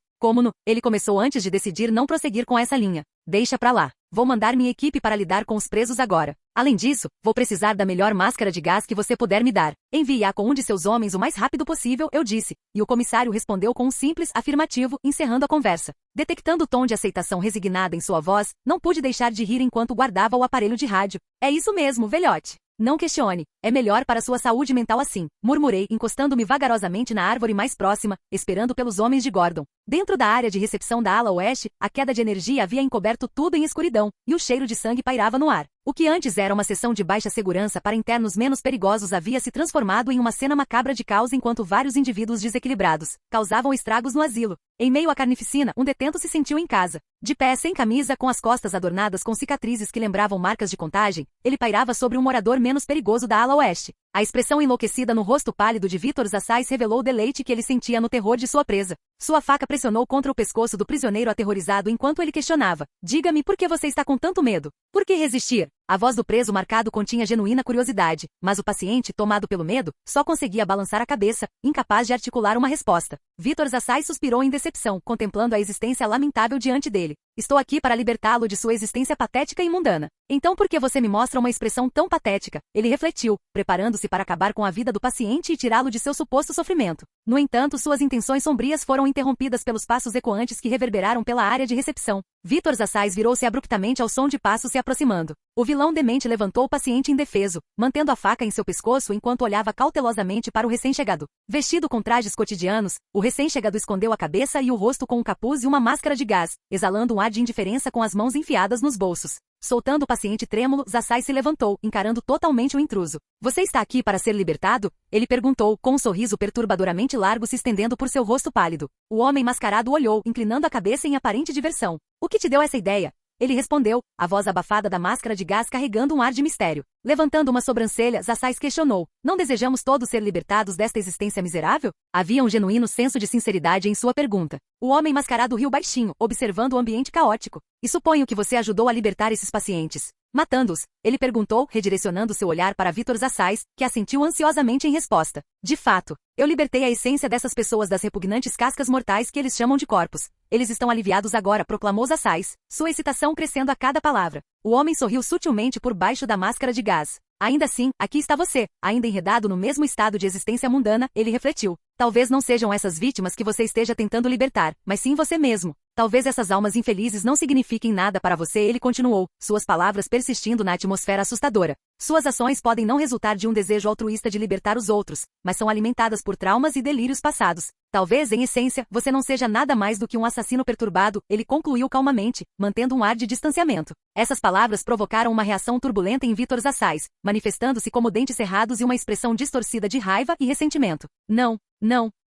Ele começou antes de decidir não prosseguir com essa linha. Deixa pra lá. Vou mandar minha equipe para lidar com os presos agora. Além disso, vou precisar da melhor máscara de gás que você puder me dar. Envie-a com um de seus homens o mais rápido possível, eu disse. E o comissário respondeu com um simples afirmativo, encerrando a conversa. Detectando o tom de aceitação resignada em sua voz, não pude deixar de rir enquanto guardava o aparelho de rádio. É isso mesmo, velhote. Não questione. É melhor para sua saúde mental assim, murmurei, encostando-me vagarosamente na árvore mais próxima, esperando pelos homens de Gordon. Dentro da área de recepção da ala oeste, a queda de energia havia encoberto tudo em escuridão, e o cheiro de sangue pairava no ar. O que antes era uma seção de baixa segurança para internos menos perigosos havia se transformado em uma cena macabra de caos enquanto vários indivíduos desequilibrados causavam estragos no asilo. Em meio à carnificina, um detento se sentiu em casa. De pé, sem camisa, com as costas adornadas com cicatrizes que lembravam marcas de contagem, ele pairava sobre um morador menos perigoso da ala oeste. A expressão enlouquecida no rosto pálido de Vítor Zassais revelou o deleite que ele sentia no terror de sua presa. Sua faca pressionou contra o pescoço do prisioneiro aterrorizado enquanto ele questionava. Diga-me por que você está com tanto medo? Por que resistir? A voz do preso marcado continha genuína curiosidade, mas o paciente, tomado pelo medo, só conseguia balançar a cabeça, incapaz de articular uma resposta. Vítor Zassais suspirou em decepção, contemplando a existência lamentável diante dele. Estou aqui para libertá-lo de sua existência patética e mundana. Então por que você me mostra uma expressão tão patética? Ele refletiu, preparando-se para acabar com a vida do paciente e tirá-lo de seu suposto sofrimento. No entanto, suas intenções sombrias foram interrompidas pelos passos ecoantes que reverberaram pela área de recepção. Vítor Zassais virou-se abruptamente ao som de passos se aproximando. O vilão demente levantou o paciente indefeso, mantendo a faca em seu pescoço enquanto olhava cautelosamente para o recém-chegado. Vestido com trajes cotidianos, o recém-chegado escondeu a cabeça e o rosto com um capuz e uma máscara de gás, exalando um ar de indiferença com as mãos enfiadas nos bolsos. Soltando o paciente trêmulo, Zassais se levantou, encarando totalmente o intruso. Você está aqui para ser libertado? Ele perguntou, com um sorriso perturbadoramente largo se estendendo por seu rosto pálido. O homem mascarado olhou, inclinando a cabeça em aparente diversão. O que te deu essa ideia? Ele respondeu, a voz abafada da máscara de gás carregando um ar de mistério. Levantando uma sobrancelha, Zassais questionou. Não desejamos todos ser libertados desta existência miserável? Havia um genuíno senso de sinceridade em sua pergunta. O homem mascarado riu baixinho, observando o ambiente caótico. E suponho que você ajudou a libertar esses pacientes. Matando-os, ele perguntou, redirecionando seu olhar para Vítor Zassais, que assentiu ansiosamente em resposta. De fato, eu libertei a essência dessas pessoas das repugnantes cascas mortais que eles chamam de corpos. Eles estão aliviados agora, proclamou Zassais, sua excitação crescendo a cada palavra. O homem sorriu sutilmente por baixo da máscara de gás. Ainda assim, aqui está você, ainda enredado no mesmo estado de existência mundana, ele refletiu. Talvez não sejam essas vítimas que você esteja tentando libertar, mas sim você mesmo. Talvez essas almas infelizes não signifiquem nada para você, ele continuou, suas palavras persistindo na atmosfera assustadora. Suas ações podem não resultar de um desejo altruísta de libertar os outros, mas são alimentadas por traumas e delírios passados. Talvez, em essência, você não seja nada mais do que um assassino perturbado, ele concluiu calmamente, mantendo um ar de distanciamento. Essas palavras provocaram uma reação turbulenta em Vítor Zassais, manifestando-se como dentes cerrados e uma expressão distorcida de raiva e ressentimento. Não,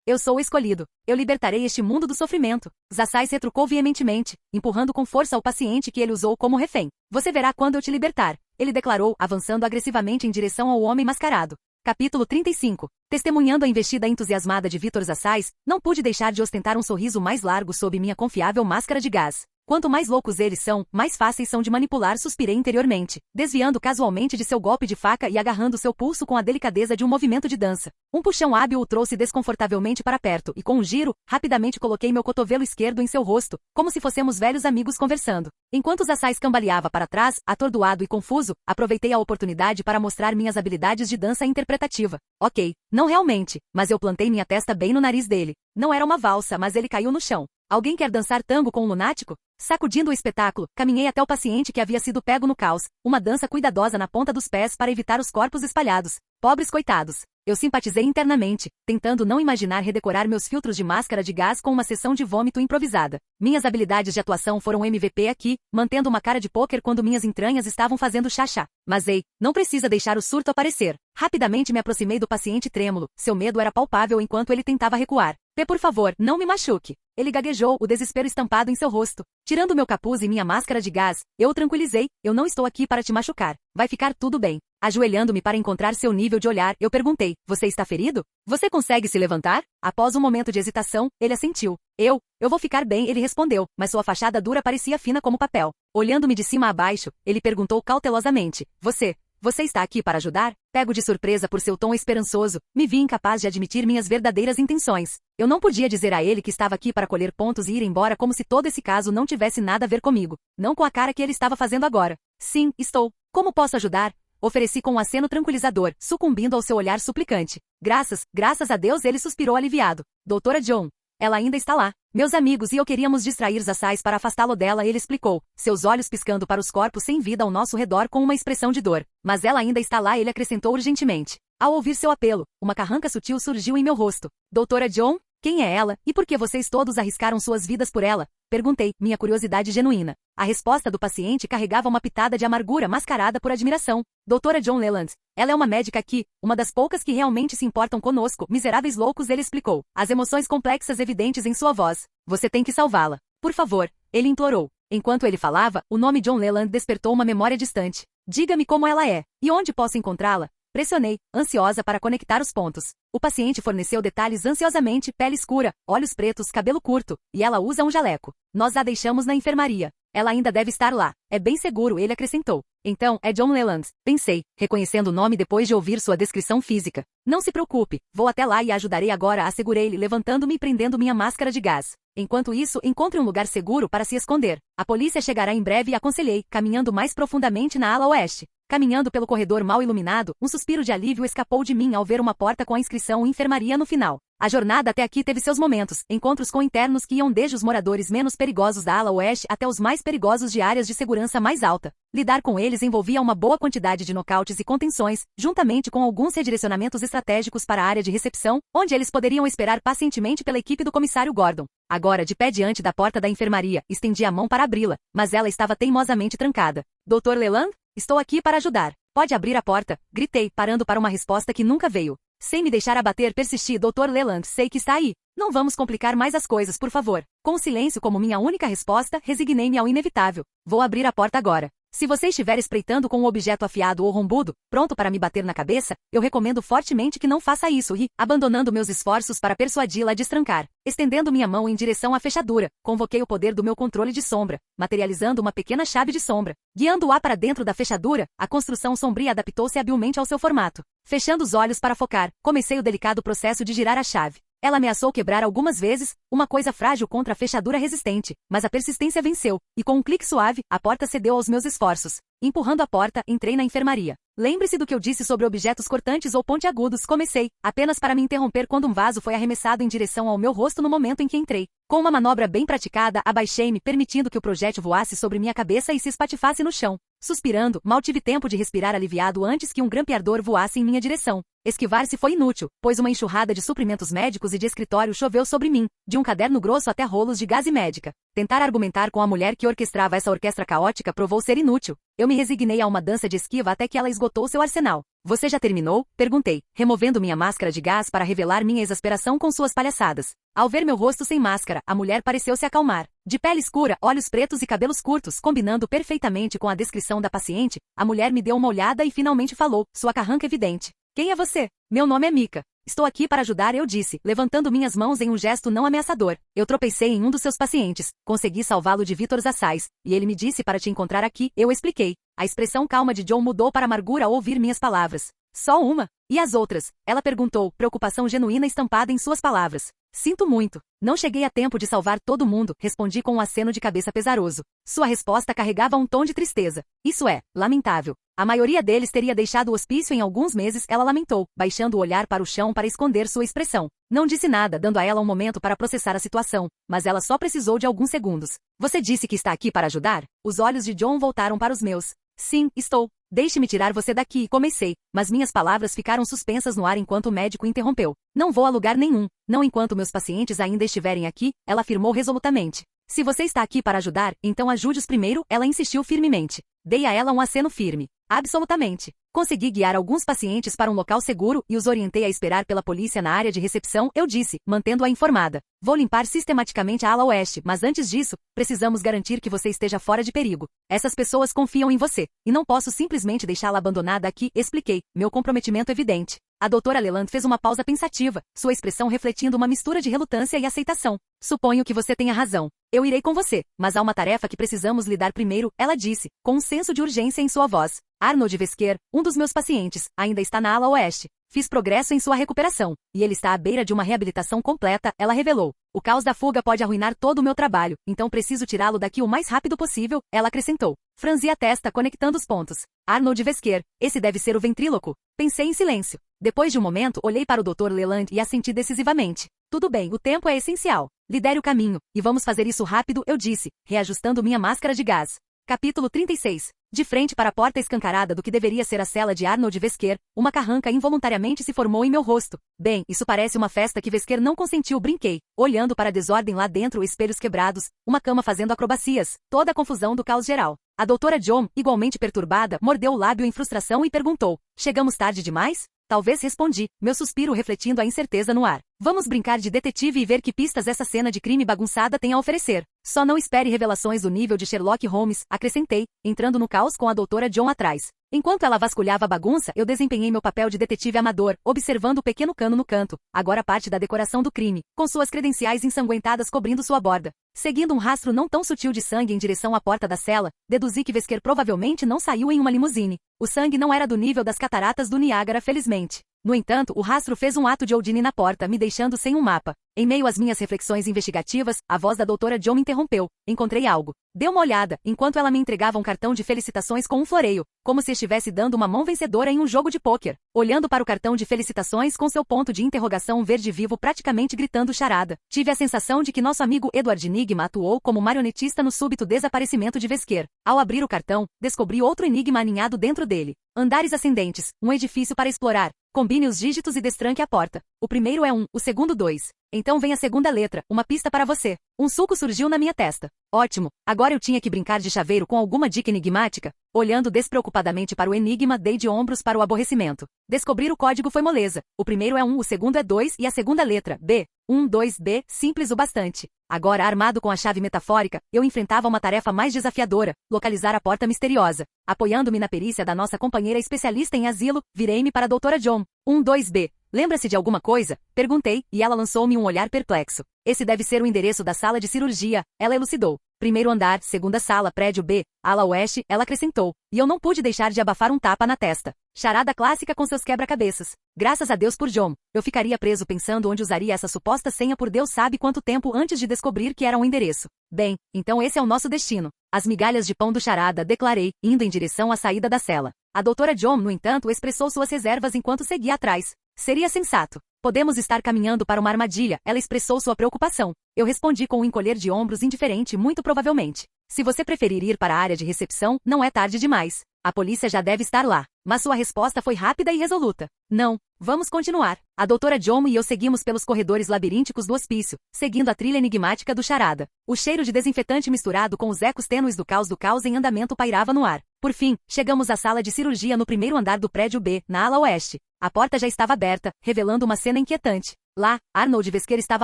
eu sou o escolhido. Eu libertarei este mundo do sofrimento. Zassais retrucou veementemente, empurrando com força o paciente que ele usou como refém. Você verá quando eu te libertar, ele declarou, avançando agressivamente em direção ao homem mascarado. Capítulo 35. Testemunhando a investida entusiasmada de Vítor Zassais, não pude deixar de ostentar um sorriso mais largo sob minha confiável máscara de gás. Quanto mais loucos eles são, mais fáceis são de manipular, suspirei interiormente, desviando casualmente de seu golpe de faca e agarrando seu pulso com a delicadeza de um movimento de dança. Um puxão hábil o trouxe desconfortavelmente para perto e com um giro, rapidamente coloquei meu cotovelo esquerdo em seu rosto, como se fossemos velhos amigos conversando. Enquanto os assais cambaleava para trás, atordoado e confuso, aproveitei a oportunidade para mostrar minhas habilidades de dança interpretativa. Ok, não realmente, mas eu plantei minha testa bem no nariz dele. Não era uma valsa, mas ele caiu no chão. Alguém quer dançar tango com um lunático? Sacudindo o espetáculo, caminhei até o paciente que havia sido pego no caos, uma dança cuidadosa na ponta dos pés para evitar os corpos espalhados. Pobres coitados. Eu simpatizei internamente, tentando não imaginar redecorar meus filtros de máscara de gás com uma sessão de vômito improvisada. Minhas habilidades de atuação foram MVP aqui, mantendo uma cara de pôquer quando minhas entranhas estavam fazendo chachá. Mas ei, não precisa deixar o surto aparecer. Rapidamente me aproximei do paciente trêmulo, seu medo era palpável enquanto ele tentava recuar. Por favor, não me machuque. Ele gaguejou, o desespero estampado em seu rosto. Tirando meu capuz e minha máscara de gás, eu o tranquilizei, eu não estou aqui para te machucar. Vai ficar tudo bem. Ajoelhando-me para encontrar seu nível de olhar, eu perguntei, você está ferido? Você consegue se levantar? Após um momento de hesitação, ele assentiu. Eu vou ficar bem, ele respondeu, mas sua fachada dura parecia fina como papel. Olhando-me de cima a baixo, ele perguntou cautelosamente, Você está aqui para ajudar? Pego de surpresa por seu tom esperançoso, me vi incapaz de admitir minhas verdadeiras intenções. Eu não podia dizer a ele que estava aqui para colher pontos e ir embora como se todo esse caso não tivesse nada a ver comigo. Não com a cara que ele estava fazendo agora. Sim, estou. Como posso ajudar? Ofereci com um aceno tranquilizador, sucumbindo ao seu olhar suplicante. Graças a Deus, ele suspirou aliviado. Doutora John. Ela ainda está lá. Meus amigos e eu queríamos distrair os assais para afastá-lo dela, ele explicou, seus olhos piscando para os corpos sem vida ao nosso redor com uma expressão de dor. Mas ela ainda está lá, ele acrescentou urgentemente. Ao ouvir seu apelo, uma carranca sutil surgiu em meu rosto. Doutora John? Quem é ela, e por que vocês todos arriscaram suas vidas por ela? Perguntei, minha curiosidade genuína. A resposta do paciente carregava uma pitada de amargura mascarada por admiração. Doutora John Leland. Ela é uma médica aqui, uma das poucas que realmente se importam conosco, miseráveis loucos, ele explicou. As emoções complexas evidentes em sua voz. Você tem que salvá-la. Por favor, ele implorou. Enquanto ele falava, o nome John Leland despertou uma memória distante. Diga-me como ela é, e onde posso encontrá-la? Pressionei, ansiosa para conectar os pontos. O paciente forneceu detalhes ansiosamente, pele escura, olhos pretos, cabelo curto, e ela usa um jaleco. Nós a deixamos na enfermaria. Ela ainda deve estar lá. É bem seguro, ele acrescentou. Então, é John Leland, pensei, reconhecendo o nome depois de ouvir sua descrição física. Não se preocupe, vou até lá e a ajudarei agora, assegurei-lhe, levantando-me e prendendo minha máscara de gás. Enquanto isso, encontre um lugar seguro para se esconder. A polícia chegará em breve, aconselhei, caminhando mais profundamente na ala oeste. Caminhando pelo corredor mal iluminado, um suspiro de alívio escapou de mim ao ver uma porta com a inscrição enfermaria no final. A jornada até aqui teve seus momentos, encontros com internos que iam desde os moradores menos perigosos da ala oeste até os mais perigosos de áreas de segurança mais alta. Lidar com eles envolvia uma boa quantidade de nocautes e contenções, juntamente com alguns redirecionamentos estratégicos para a área de recepção, onde eles poderiam esperar pacientemente pela equipe do comissário Gordon. Agora, de pé diante da porta da enfermaria, estendi a mão para abri-la, mas ela estava teimosamente trancada. Dr. Leland? Estou aqui para ajudar. Pode abrir a porta, gritei, parando para uma resposta que nunca veio. Sem me deixar abater, persisti, Dr. Leland, sei que está aí. Não vamos complicar mais as coisas, por favor. Com o silêncio como minha única resposta, resignei-me ao inevitável. Vou abrir a porta agora. Se você estiver espreitando com um objeto afiado ou rombudo, pronto para me bater na cabeça, eu recomendo fortemente que não faça isso e, abandonando meus esforços para persuadi-la a destrancar, estendendo minha mão em direção à fechadura, convoquei o poder do meu controle de sombra, materializando uma pequena chave de sombra. Guiando-a para dentro da fechadura, a construção sombria adaptou-se habilmente ao seu formato. Fechando os olhos para focar, comecei o delicado processo de girar a chave. Ela ameaçou quebrar algumas vezes, uma coisa frágil contra a fechadura resistente, mas a persistência venceu, e com um clique suave, a porta cedeu aos meus esforços. Empurrando a porta, entrei na enfermaria. Lembre-se do que eu disse sobre objetos cortantes ou pontiagudos, comecei, apenas para me interromper quando um vaso foi arremessado em direção ao meu rosto no momento em que entrei. Com uma manobra bem praticada, abaixei-me, permitindo que o projétil voasse sobre minha cabeça e se espatifasse no chão. Suspirando, mal tive tempo de respirar aliviado antes que um grampeador voasse em minha direção. Esquivar-se foi inútil, pois uma enxurrada de suprimentos médicos e de escritório choveu sobre mim, de um caderno grosso até rolos de gaze médica. Tentar argumentar com a mulher que orquestrava essa orquestra caótica provou ser inútil. Eu me resignei a uma dança de esquiva até que ela esgotou seu arsenal. Você já terminou? Perguntei, removendo minha máscara de gás para revelar minha exasperação com suas palhaçadas. Ao ver meu rosto sem máscara, a mulher pareceu se acalmar. De pele escura, olhos pretos e cabelos curtos, combinando perfeitamente com a descrição da paciente, a mulher me deu uma olhada e finalmente falou, sua carranca evidente. Quem é você? Meu nome é Mika. Estou aqui para ajudar, eu disse, levantando minhas mãos em um gesto não ameaçador. Eu tropecei em um dos seus pacientes, consegui salvá-lo de Vitor Zassais, e ele me disse para te encontrar aqui, eu expliquei. A expressão calma de John mudou para amargura ao ouvir minhas palavras. Só uma? E as outras? Ela perguntou, preocupação genuína estampada em suas palavras. Sinto muito. Não cheguei a tempo de salvar todo mundo, respondi com um aceno de cabeça pesaroso. Sua resposta carregava um tom de tristeza. Isso é, lamentável. A maioria deles teria deixado o hospício em alguns meses, ela lamentou, baixando o olhar para o chão para esconder sua expressão. Não disse nada, dando a ela um momento para processar a situação, mas ela só precisou de alguns segundos. Você disse que está aqui para ajudar? Os olhos de John voltaram para os meus. Sim, estou. Deixe-me tirar você daqui, comecei, mas minhas palavras ficaram suspensas no ar enquanto o médico interrompeu. Não vou a lugar nenhum, não enquanto meus pacientes ainda estiverem aqui, ela afirmou resolutamente. Se você está aqui para ajudar, então ajude-os primeiro, ela insistiu firmemente. Dei a ela um aceno firme. Absolutamente. Consegui guiar alguns pacientes para um local seguro e os orientei a esperar pela polícia na área de recepção, eu disse, mantendo-a informada. Vou limpar sistematicamente a ala oeste, mas antes disso, precisamos garantir que você esteja fora de perigo. Essas pessoas confiam em você, e não posso simplesmente deixá-la abandonada aqui, expliquei, meu comprometimento evidente. A doutora Leland fez uma pausa pensativa, sua expressão refletindo uma mistura de relutância e aceitação. Suponho que você tenha razão. Eu irei com você, mas há uma tarefa que precisamos lidar primeiro, ela disse, com um senso de urgência em sua voz. Arnold Vesker, um dos meus pacientes, ainda está na ala oeste. Fiz progresso em sua recuperação, e ele está à beira de uma reabilitação completa, ela revelou. O caos da fuga pode arruinar todo o meu trabalho, então preciso tirá-lo daqui o mais rápido possível, ela acrescentou. Franzi a testa conectando os pontos. Arnold Vesker, esse deve ser o ventríloco. Pensei em silêncio. Depois de um momento, olhei para o Dr. Leland e assenti decisivamente. Tudo bem, o tempo é essencial. Lidere o caminho, e vamos fazer isso rápido, eu disse, reajustando minha máscara de gás. Capítulo 36. De frente para a porta escancarada do que deveria ser a cela de Arnold Vesker, uma carranca involuntariamente se formou em meu rosto. Bem, isso parece uma festa que Vesker não consentiu, brinquei, olhando para a desordem lá dentro, espelhos quebrados, uma cama fazendo acrobacias, toda a confusão do caos geral. A doutora John, igualmente perturbada, mordeu o lábio em frustração e perguntou, chegamos tarde demais? Talvez, respondi, meu suspiro refletindo a incerteza no ar. Vamos brincar de detetive e ver que pistas essa cena de crime bagunçada tem a oferecer. Só não espere revelações do nível de Sherlock Holmes, acrescentei, entrando no caos com a doutora John atrás. Enquanto ela vasculhava a bagunça, eu desempenhei meu papel de detetive amador, observando o pequeno cano no canto, agora parte da decoração do crime, com suas credenciais ensanguentadas cobrindo sua borda. Seguindo um rastro não tão sutil de sangue em direção à porta da cela, deduzi que Vesker provavelmente não saiu em uma limusine. O sangue não era do nível das cataratas do Niágara, felizmente. No entanto, o rastro fez um ato de Odine na porta, me deixando sem um mapa. Em meio às minhas reflexões investigativas, a voz da doutora John me interrompeu. Encontrei algo. Dê uma olhada, enquanto ela me entregava um cartão de felicitações com um floreio, como se estivesse dando uma mão vencedora em um jogo de pôquer. Olhando para o cartão de felicitações com seu ponto de interrogação verde vivo praticamente gritando charada, tive a sensação de que nosso amigo Edward Enigma atuou como marionetista no súbito desaparecimento de Vesker. Ao abrir o cartão, descobri outro enigma aninhado dentro dele. Andares ascendentes, um edifício para explorar. Combine os dígitos e destranque a porta. O primeiro é 1, o segundo 2. Então vem a segunda letra, uma pista para você. Um sulco surgiu na minha testa. Ótimo, agora eu tinha que brincar de chaveiro com alguma dica enigmática? Olhando despreocupadamente para o enigma, dei de ombros para o aborrecimento. Descobrir o código foi moleza. O primeiro é 1, o segundo é 2 e a segunda letra, B. 1, 2, B, simples o bastante. Agora, armado com a chave metafórica, eu enfrentava uma tarefa mais desafiadora, localizar a porta misteriosa. Apoiando-me na perícia da nossa companheira especialista em asilo, virei-me para a doutora John. 1, 2, B. Lembra-se de alguma coisa? Perguntei, e ela lançou-me um olhar perplexo. Esse deve ser o endereço da sala de cirurgia, ela elucidou. Primeiro andar, segunda sala, prédio B, ala oeste, ela acrescentou. E eu não pude deixar de abafar um tapa na testa. Charada clássica com seus quebra-cabeças. Graças a Deus por John. Eu ficaria preso pensando onde usaria essa suposta senha por Deus sabe quanto tempo antes de descobrir que era um endereço. Bem, então esse é o nosso destino. As migalhas de pão do charada, declarei, indo em direção à saída da cela. A doutora John, no entanto, expressou suas reservas enquanto seguia atrás. Seria sensato. Podemos estar caminhando para uma armadilha, ela expressou sua preocupação. Eu respondi com um encolher de ombros indiferente, muito provavelmente. Se você preferir ir para a área de recepção, não é tarde demais. A polícia já deve estar lá. Mas sua resposta foi rápida e resoluta. Não. Vamos continuar. A doutora John e eu seguimos pelos corredores labirínticos do hospício, seguindo a trilha enigmática do charada. O cheiro de desinfetante misturado com os ecos tênues do caos em andamento pairava no ar. Por fim, chegamos à sala de cirurgia no primeiro andar do prédio B, na ala oeste. A porta já estava aberta, revelando uma cena inquietante. Lá, Arnold Wesker estava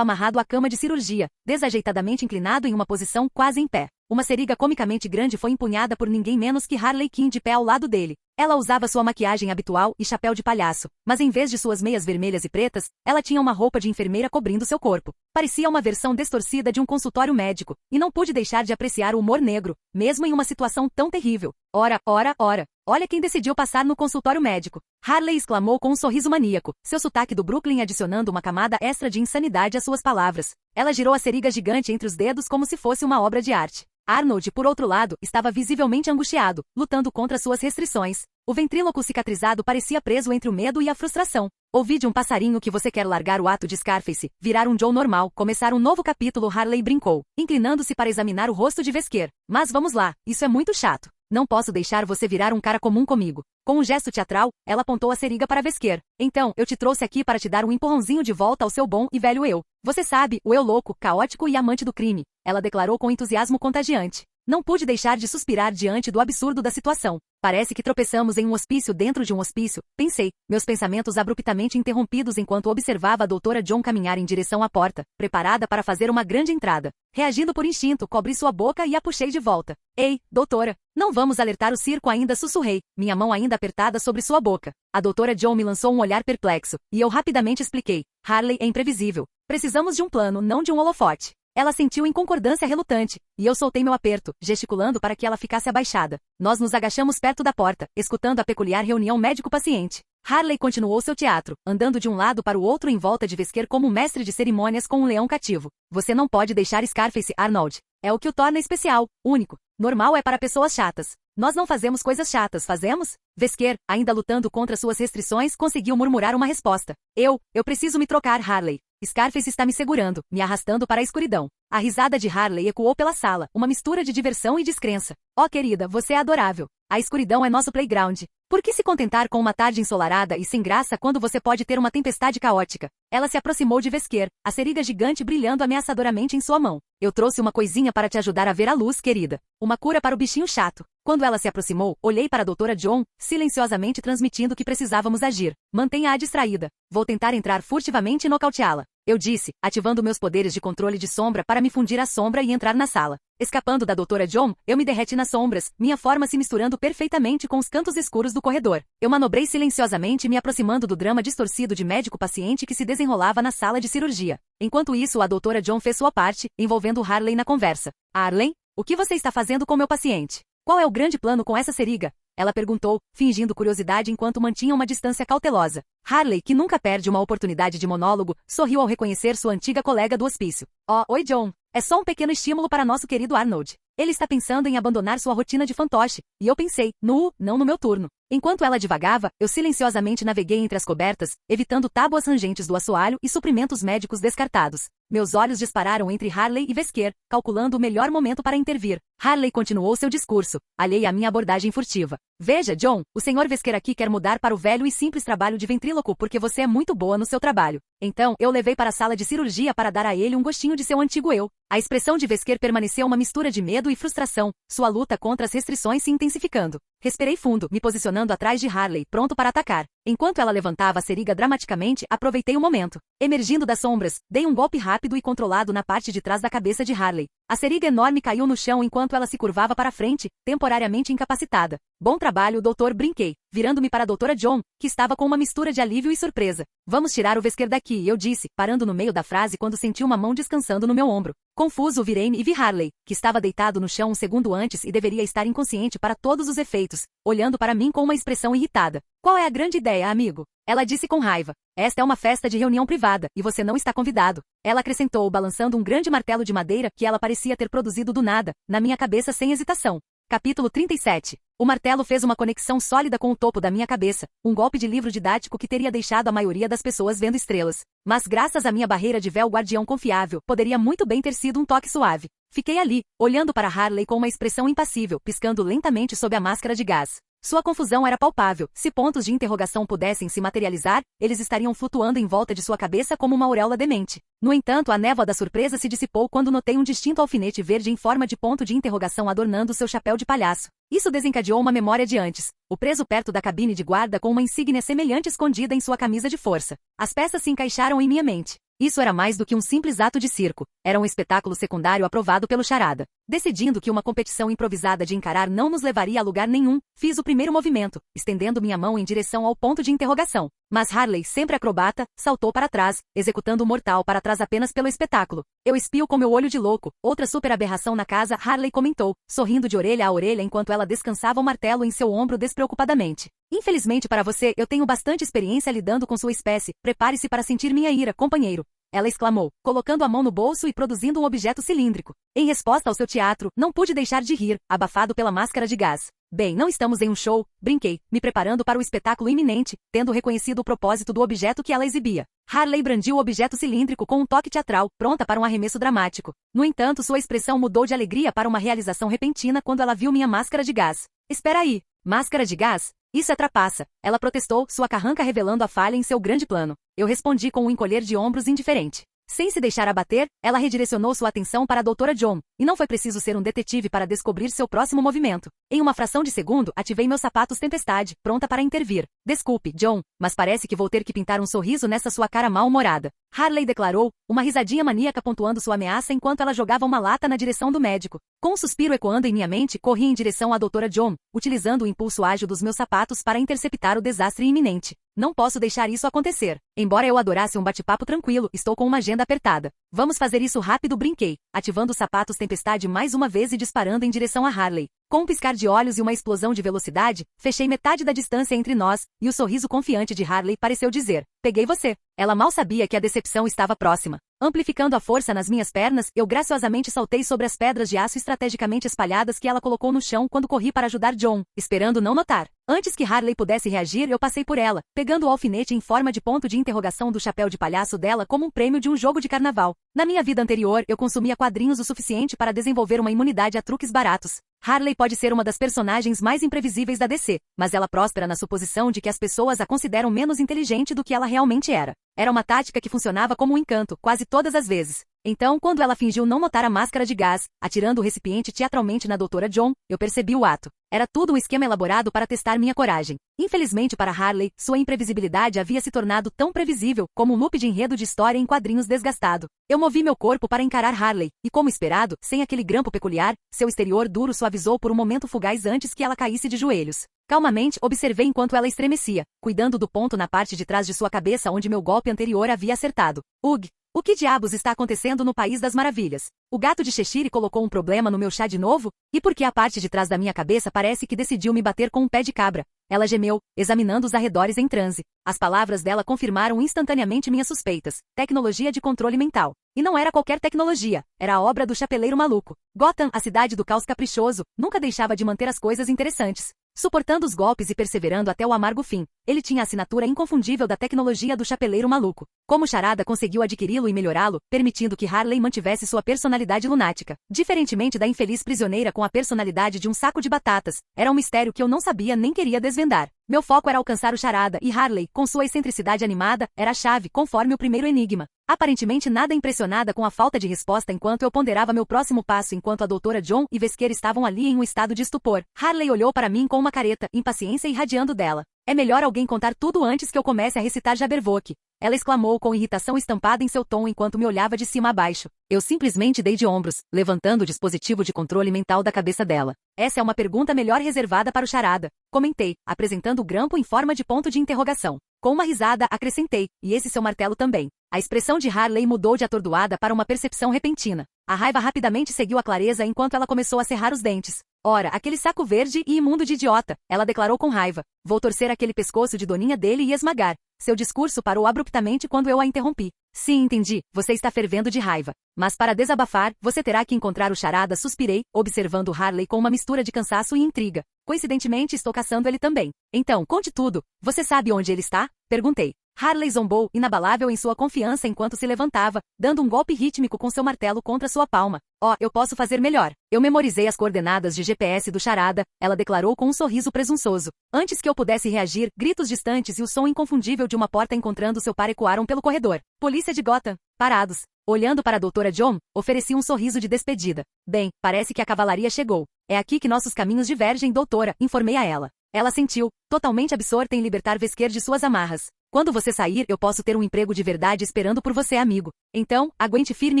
amarrado à cama de cirurgia, desajeitadamente inclinado em uma posição quase em pé. Uma seriga comicamente grande foi empunhada por ninguém menos que Harley Quinn de pé ao lado dele. Ela usava sua maquiagem habitual e chapéu de palhaço, mas em vez de suas meias vermelhas e pretas, ela tinha uma roupa de enfermeira cobrindo seu corpo. Parecia uma versão distorcida de um consultório médico, e não pude deixar de apreciar o humor negro, mesmo em uma situação tão terrível. Ora, ora, ora. Olha quem decidiu passar no consultório médico. Harley exclamou com um sorriso maníaco, seu sotaque do Brooklyn adicionando uma camada extra de insanidade às suas palavras. Ela girou a seriga gigante entre os dedos como se fosse uma obra de arte. Arnold, por outro lado, estava visivelmente angustiado, lutando contra suas restrições. O ventríloco cicatrizado parecia preso entre o medo e a frustração. Ouvi de um passarinho que você quer largar o ato de Scarface, virar um Joe normal, começar um novo capítulo. Harley brincou, inclinando-se para examinar o rosto de Wesker. Mas vamos lá, isso é muito chato. Não posso deixar você virar um cara comum comigo. Com um gesto teatral, ela apontou a seriga para Wesker. Então, eu te trouxe aqui para te dar um empurrãozinho de volta ao seu bom e velho eu. Você sabe, o eu louco, caótico e amante do crime. Ela declarou com entusiasmo contagiante. Não pude deixar de suspirar diante do absurdo da situação. Parece que tropeçamos em um hospício dentro de um hospício, pensei, meus pensamentos abruptamente interrompidos enquanto observava a doutora John caminhar em direção à porta, preparada para fazer uma grande entrada. Reagindo por instinto, cobri sua boca e a puxei de volta. Ei, doutora, não vamos alertar o circo ainda, sussurrei, minha mão ainda apertada sobre sua boca. A doutora John me lançou um olhar perplexo, e eu rapidamente expliquei. Harley é imprevisível. Precisamos de um plano, não de um holofote. Ela sentiu em concordância relutante, e eu soltei meu aperto, gesticulando para que ela ficasse abaixada. Nós nos agachamos perto da porta, escutando a peculiar reunião médico-paciente. Harley continuou seu teatro, andando de um lado para o outro em volta de Wesker como um mestre de cerimônias com um leão cativo. Você não pode deixar Scarface, Arnold. É o que o torna especial, único. Normal é para pessoas chatas. Nós não fazemos coisas chatas, fazemos? Wesker, ainda lutando contra suas restrições, conseguiu murmurar uma resposta. Eu preciso me trocar, Harley. Scarface está me segurando, me arrastando para a escuridão. A risada de Harley ecoou pela sala, uma mistura de diversão e descrença. Oh, querida, você é adorável. A escuridão é nosso playground. Por que se contentar com uma tarde ensolarada e sem graça quando você pode ter uma tempestade caótica? Ela se aproximou de Wesker, a seriga gigante brilhando ameaçadoramente em sua mão. Eu trouxe uma coisinha para te ajudar a ver a luz, querida. Uma cura para o bichinho chato. Quando ela se aproximou, olhei para a doutora John, silenciosamente transmitindo que precisávamos agir. Mantenha-a distraída. Vou tentar entrar furtivamente e nocauteá-la. Eu disse, ativando meus poderes de controle de sombra para me fundir à sombra e entrar na sala. Escapando da doutora John, eu me derreti nas sombras, minha forma se misturando perfeitamente com os cantos escuros do corredor. Eu manobrei silenciosamente me aproximando do drama distorcido de médico-paciente que se desenrolava na sala de cirurgia. Enquanto isso, a doutora John fez sua parte, envolvendo Harley na conversa. Harley, o que você está fazendo com meu paciente? Qual é o grande plano com essa seriga? Ela perguntou, fingindo curiosidade enquanto mantinha uma distância cautelosa. Harley, que nunca perde uma oportunidade de monólogo, sorriu ao reconhecer sua antiga colega do hospício. Oh, oi John. É só um pequeno estímulo para nosso querido Arnold. Ele está pensando em abandonar sua rotina de fantoche, e eu pensei, não no meu turno. Enquanto ela divagava, eu silenciosamente naveguei entre as cobertas, evitando tábuas rangentes do assoalho e suprimentos médicos descartados. Meus olhos dispararam entre Harley e Wesker, calculando o melhor momento para intervir. Harley continuou seu discurso, alheia à minha abordagem furtiva. Veja, John, o Sr. Wesker aqui quer mudar para o velho e simples trabalho de ventríloco porque você é muito boa no seu trabalho. Então, eu levei para a sala de cirurgia para dar a ele um gostinho de seu antigo eu. A expressão de Wesker permaneceu uma mistura de medo e frustração, sua luta contra as restrições se intensificando. Respirei fundo, me posicionando atrás de Harley, pronto para atacar. Enquanto ela levantava a seriga dramaticamente, aproveitei o momento. Emergindo das sombras, dei um golpe rápido e controlado na parte de trás da cabeça de Harley. A seriga enorme caiu no chão enquanto ela se curvava para frente, temporariamente incapacitada. Bom trabalho, doutor, brinquei, virando-me para a doutora John, que estava com uma mistura de alívio e surpresa. Vamos tirar o Wesker daqui, eu disse, parando no meio da frase quando senti uma mão descansando no meu ombro. Confuso, virei-me e vi Harley, que estava deitado no chão um segundo antes e deveria estar inconsciente para todos os efeitos, olhando para mim com uma expressão irritada. Qual é a grande ideia, amigo? Ela disse com raiva. Esta é uma festa de reunião privada, e você não está convidado. Ela acrescentou, balançando um grande martelo de madeira que ela parecia ter produzido do nada, na minha cabeça sem hesitação. Capítulo 37. O martelo fez uma conexão sólida com o topo da minha cabeça, um golpe de livro didático que teria deixado a maioria das pessoas vendo estrelas. Mas graças à minha barreira de véu guardião confiável, poderia muito bem ter sido um toque suave. Fiquei ali, olhando para Harley com uma expressão impassível, piscando lentamente sob a máscara de gás. Sua confusão era palpável. Se pontos de interrogação pudessem se materializar, eles estariam flutuando em volta de sua cabeça como uma auréola demente. No entanto, a névoa da surpresa se dissipou quando notei um distinto alfinete verde em forma de ponto de interrogação adornando seu chapéu de palhaço. Isso desencadeou uma memória de antes. O preso perto da cabine de guarda com uma insígnia semelhante escondida em sua camisa de força. As peças se encaixaram em minha mente. Isso era mais do que um simples ato de circo. Era um espetáculo secundário aprovado pelo Charada. Decidindo que uma competição improvisada de encarar não nos levaria a lugar nenhum, fiz o primeiro movimento, estendendo minha mão em direção ao ponto de interrogação. Mas Harley, sempre acrobata, saltou para trás, executando o mortal para trás apenas pelo espetáculo. Eu espio com meu olho de louco. Outra super aberração na casa, Harley comentou, sorrindo de orelha a orelha enquanto ela descansava o martelo em seu ombro despreocupadamente. Infelizmente para você, eu tenho bastante experiência lidando com sua espécie. Prepare-se para sentir minha ira, companheiro. Ela exclamou, colocando a mão no bolso e produzindo um objeto cilíndrico. Em resposta ao seu teatro, não pude deixar de rir, abafado pela máscara de gás. Bem, não estamos em um show, brinquei, me preparando para o espetáculo iminente, tendo reconhecido o propósito do objeto que ela exibia. Harley brandiu o objeto cilíndrico com um toque teatral, pronta para um arremesso dramático. No entanto, sua expressão mudou de alegria para uma realização repentina quando ela viu minha máscara de gás. Espera aí, máscara de gás? Isso é trapaça. Ela protestou, sua carranca revelando a falha em seu grande plano. Eu respondi com um encolher de ombros indiferente. Sem se deixar abater, ela redirecionou sua atenção para a Dra. John, e não foi preciso ser um detetive para descobrir seu próximo movimento. Em uma fração de segundo, ativei meus sapatos tempestade, pronta para intervir. Desculpe, John, mas parece que vou ter que pintar um sorriso nessa sua cara mal-humorada. Harley declarou, uma risadinha maníaca pontuando sua ameaça enquanto ela jogava uma lata na direção do médico. Com um suspiro ecoando em minha mente, corri em direção à Dra. John, utilizando o impulso ágil dos meus sapatos para interceptar o desastre iminente. Não posso deixar isso acontecer. Embora eu adorasse um bate-papo tranquilo, estou com uma agenda apertada. Vamos fazer isso rápido, brinquei, ativando os sapatos tempestade mais uma vez e disparando em direção a Harley. Com um piscar de olhos e uma explosão de velocidade, fechei metade da distância entre nós, e o sorriso confiante de Harley pareceu dizer, peguei você. Ela mal sabia que a decepção estava próxima. Amplificando a força nas minhas pernas, eu graciosamente saltei sobre as pedras de aço estrategicamente espalhadas que ela colocou no chão quando corri para ajudar John, esperando não notar. Antes que Harley pudesse reagir, eu passei por ela, pegando o alfinete em forma de ponto de interrogação do chapéu de palhaço dela como um prêmio de um jogo de carnaval. Na minha vida anterior, eu consumia quadrinhos o suficiente para desenvolver uma imunidade a truques baratos. Harley pode ser uma das personagens mais imprevisíveis da DC, mas ela próspera na suposição de que as pessoas a consideram menos inteligente do que ela realmente era. Era uma tática que funcionava como um encanto, quase todas as vezes. Então, quando ela fingiu não notar a máscara de gás, atirando o recipiente teatralmente na Dra. John, eu percebi o ato. Era tudo um esquema elaborado para testar minha coragem. Infelizmente para Harley, sua imprevisibilidade havia se tornado tão previsível como um loop de enredo de história em quadrinhos desgastado. Eu movi meu corpo para encarar Harley, e como esperado, sem aquele grampo peculiar, seu exterior duro suavizou por um momento fugaz antes que ela caísse de joelhos. Calmamente, observei enquanto ela estremecia, cuidando do ponto na parte de trás de sua cabeça onde meu golpe anterior havia acertado. Ugh! O que diabos está acontecendo no País das Maravilhas? O gato de Cheshire colocou um problema no meu chá de novo? E por que a parte de trás da minha cabeça parece que decidiu me bater com um pé de cabra? Ela gemeu, examinando os arredores em transe. As palavras dela confirmaram instantaneamente minhas suspeitas. Tecnologia de controle mental. E não era qualquer tecnologia, era a obra do Chapeleiro Maluco. Gotham, a cidade do caos caprichoso, nunca deixava de manter as coisas interessantes. Suportando os golpes e perseverando até o amargo fim, ele tinha a assinatura inconfundível da tecnologia do Chapeleiro Maluco. Como Charada conseguiu adquiri-lo e melhorá-lo, permitindo que Harley mantivesse sua personalidade lunática. Diferentemente da infeliz prisioneira com a personalidade de um saco de batatas, era um mistério que eu não sabia nem queria desvendar. Meu foco era alcançar o Charada e Harley, com sua excentricidade animada, era a chave, conforme o primeiro enigma. Aparentemente nada impressionada com a falta de resposta enquanto eu ponderava meu próximo passo enquanto a Dra. John e Vesker estavam ali em um estado de estupor. Harley olhou para mim com uma careta, impaciência irradiando dela. É melhor alguém contar tudo antes que eu comece a recitar Jabberwock. Ela exclamou com irritação estampada em seu tom enquanto me olhava de cima a baixo. Eu simplesmente dei de ombros, levantando o dispositivo de controle mental da cabeça dela. Essa é uma pergunta melhor reservada para o Charada. Comentei, apresentando o grampo em forma de ponto de interrogação. Com uma risada, acrescentei, e esse seu martelo também. A expressão de Harley mudou de atordoada para uma percepção repentina. A raiva rapidamente seguiu a clareza enquanto ela começou a cerrar os dentes. Ora, aquele saco verde e imundo de idiota, ela declarou com raiva. Vou torcer aquele pescoço de doninha dele e esmagar. Seu discurso parou abruptamente quando eu a interrompi. Sim, entendi, você está fervendo de raiva. Mas para desabafar, você terá que encontrar o Charada, suspirei, observando Harley com uma mistura de cansaço e intriga. Coincidentemente, estou caçando ele também. Então, conte tudo. Você sabe onde ele está? Perguntei. Harley zombou, inabalável em sua confiança enquanto se levantava, dando um golpe rítmico com seu martelo contra sua palma. Oh, eu posso fazer melhor. Eu memorizei as coordenadas de GPS do Charada, ela declarou com um sorriso presunçoso. Antes que eu pudesse reagir, gritos distantes e o som inconfundível de uma porta encontrando seu par ecoaram pelo corredor. Polícia de Gotham. Parados. Olhando para a Dra. John, ofereci um sorriso de despedida. Bem, parece que a cavalaria chegou. É aqui que nossos caminhos divergem, doutora, informei a ela. Ela sentiu, totalmente absorta em libertar Vesker de suas amarras. Quando você sair, eu posso ter um emprego de verdade esperando por você, amigo. Então, aguente firme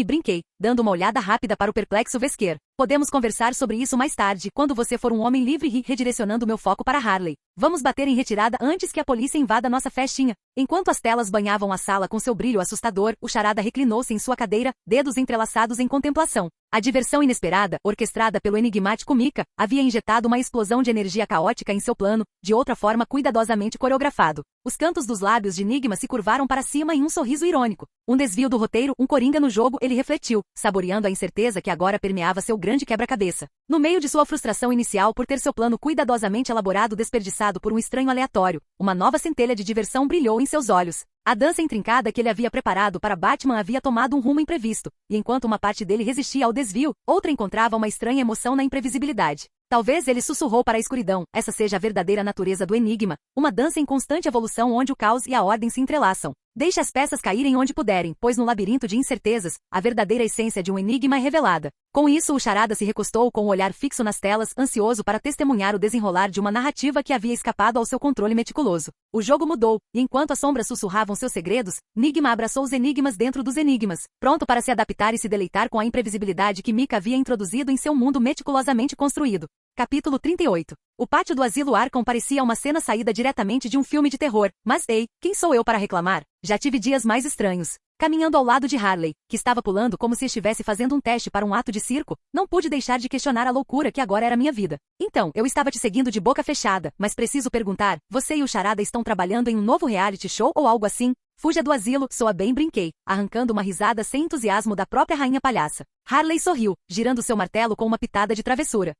e brinquei, dando uma olhada rápida para o perplexo Vesker. Podemos conversar sobre isso mais tarde, quando você for um homem livre e redirecionando meu foco para Harley. Vamos bater em retirada antes que a polícia invada nossa festinha. Enquanto as telas banhavam a sala com seu brilho assustador, o charada reclinou-se em sua cadeira, dedos entrelaçados em contemplação. A diversão inesperada, orquestrada pelo enigmático Mika, havia injetado uma explosão de energia caótica em seu plano, de outra forma cuidadosamente coreografado. Os cantos dos lábios de Enigma se curvaram para cima em um sorriso irônico. Um desvio do roteiro, um coringa no jogo, ele refletiu, saboreando a incerteza que agora permeava seu grande quebra-cabeça. No meio de sua frustração inicial por ter seu plano cuidadosamente elaborado desperdiçado por um estranho aleatório, uma nova centelha de diversão brilhou em seus olhos. A dança intrincada que ele havia preparado para Batman havia tomado um rumo imprevisto, e enquanto uma parte dele resistia ao desvio, outra encontrava uma estranha emoção na imprevisibilidade. Talvez ele sussurrou para a escuridão, essa seja a verdadeira natureza do enigma, uma dança em constante evolução onde o caos e a ordem se entrelaçam. Deixe as peças caírem onde puderem, pois no labirinto de incertezas, a verdadeira essência de um enigma é revelada. Com isso, o charada se recostou com o olhar fixo nas telas, ansioso para testemunhar o desenrolar de uma narrativa que havia escapado ao seu controle meticuloso. O jogo mudou, e enquanto as sombras sussurravam seus segredos, Enigma abraçou os enigmas dentro dos enigmas, pronto para se adaptar e se deleitar com a imprevisibilidade que Mika havia introduzido em seu mundo meticulosamente construído. Capítulo 38. O pátio do asilo Arkham parecia uma cena saída diretamente de um filme de terror, mas ei, quem sou eu para reclamar? Já tive dias mais estranhos. Caminhando ao lado de Harley, que estava pulando como se estivesse fazendo um teste para um ato de circo, não pude deixar de questionar a loucura que agora era minha vida. Então, eu estava te seguindo de boca fechada, mas preciso perguntar, você e o charada estão trabalhando em um novo reality show ou algo assim? Fuja do asilo, soa bem brinquei, arrancando uma risada sem entusiasmo da própria rainha palhaça. Harley sorriu, girando seu martelo com uma pitada de travessura.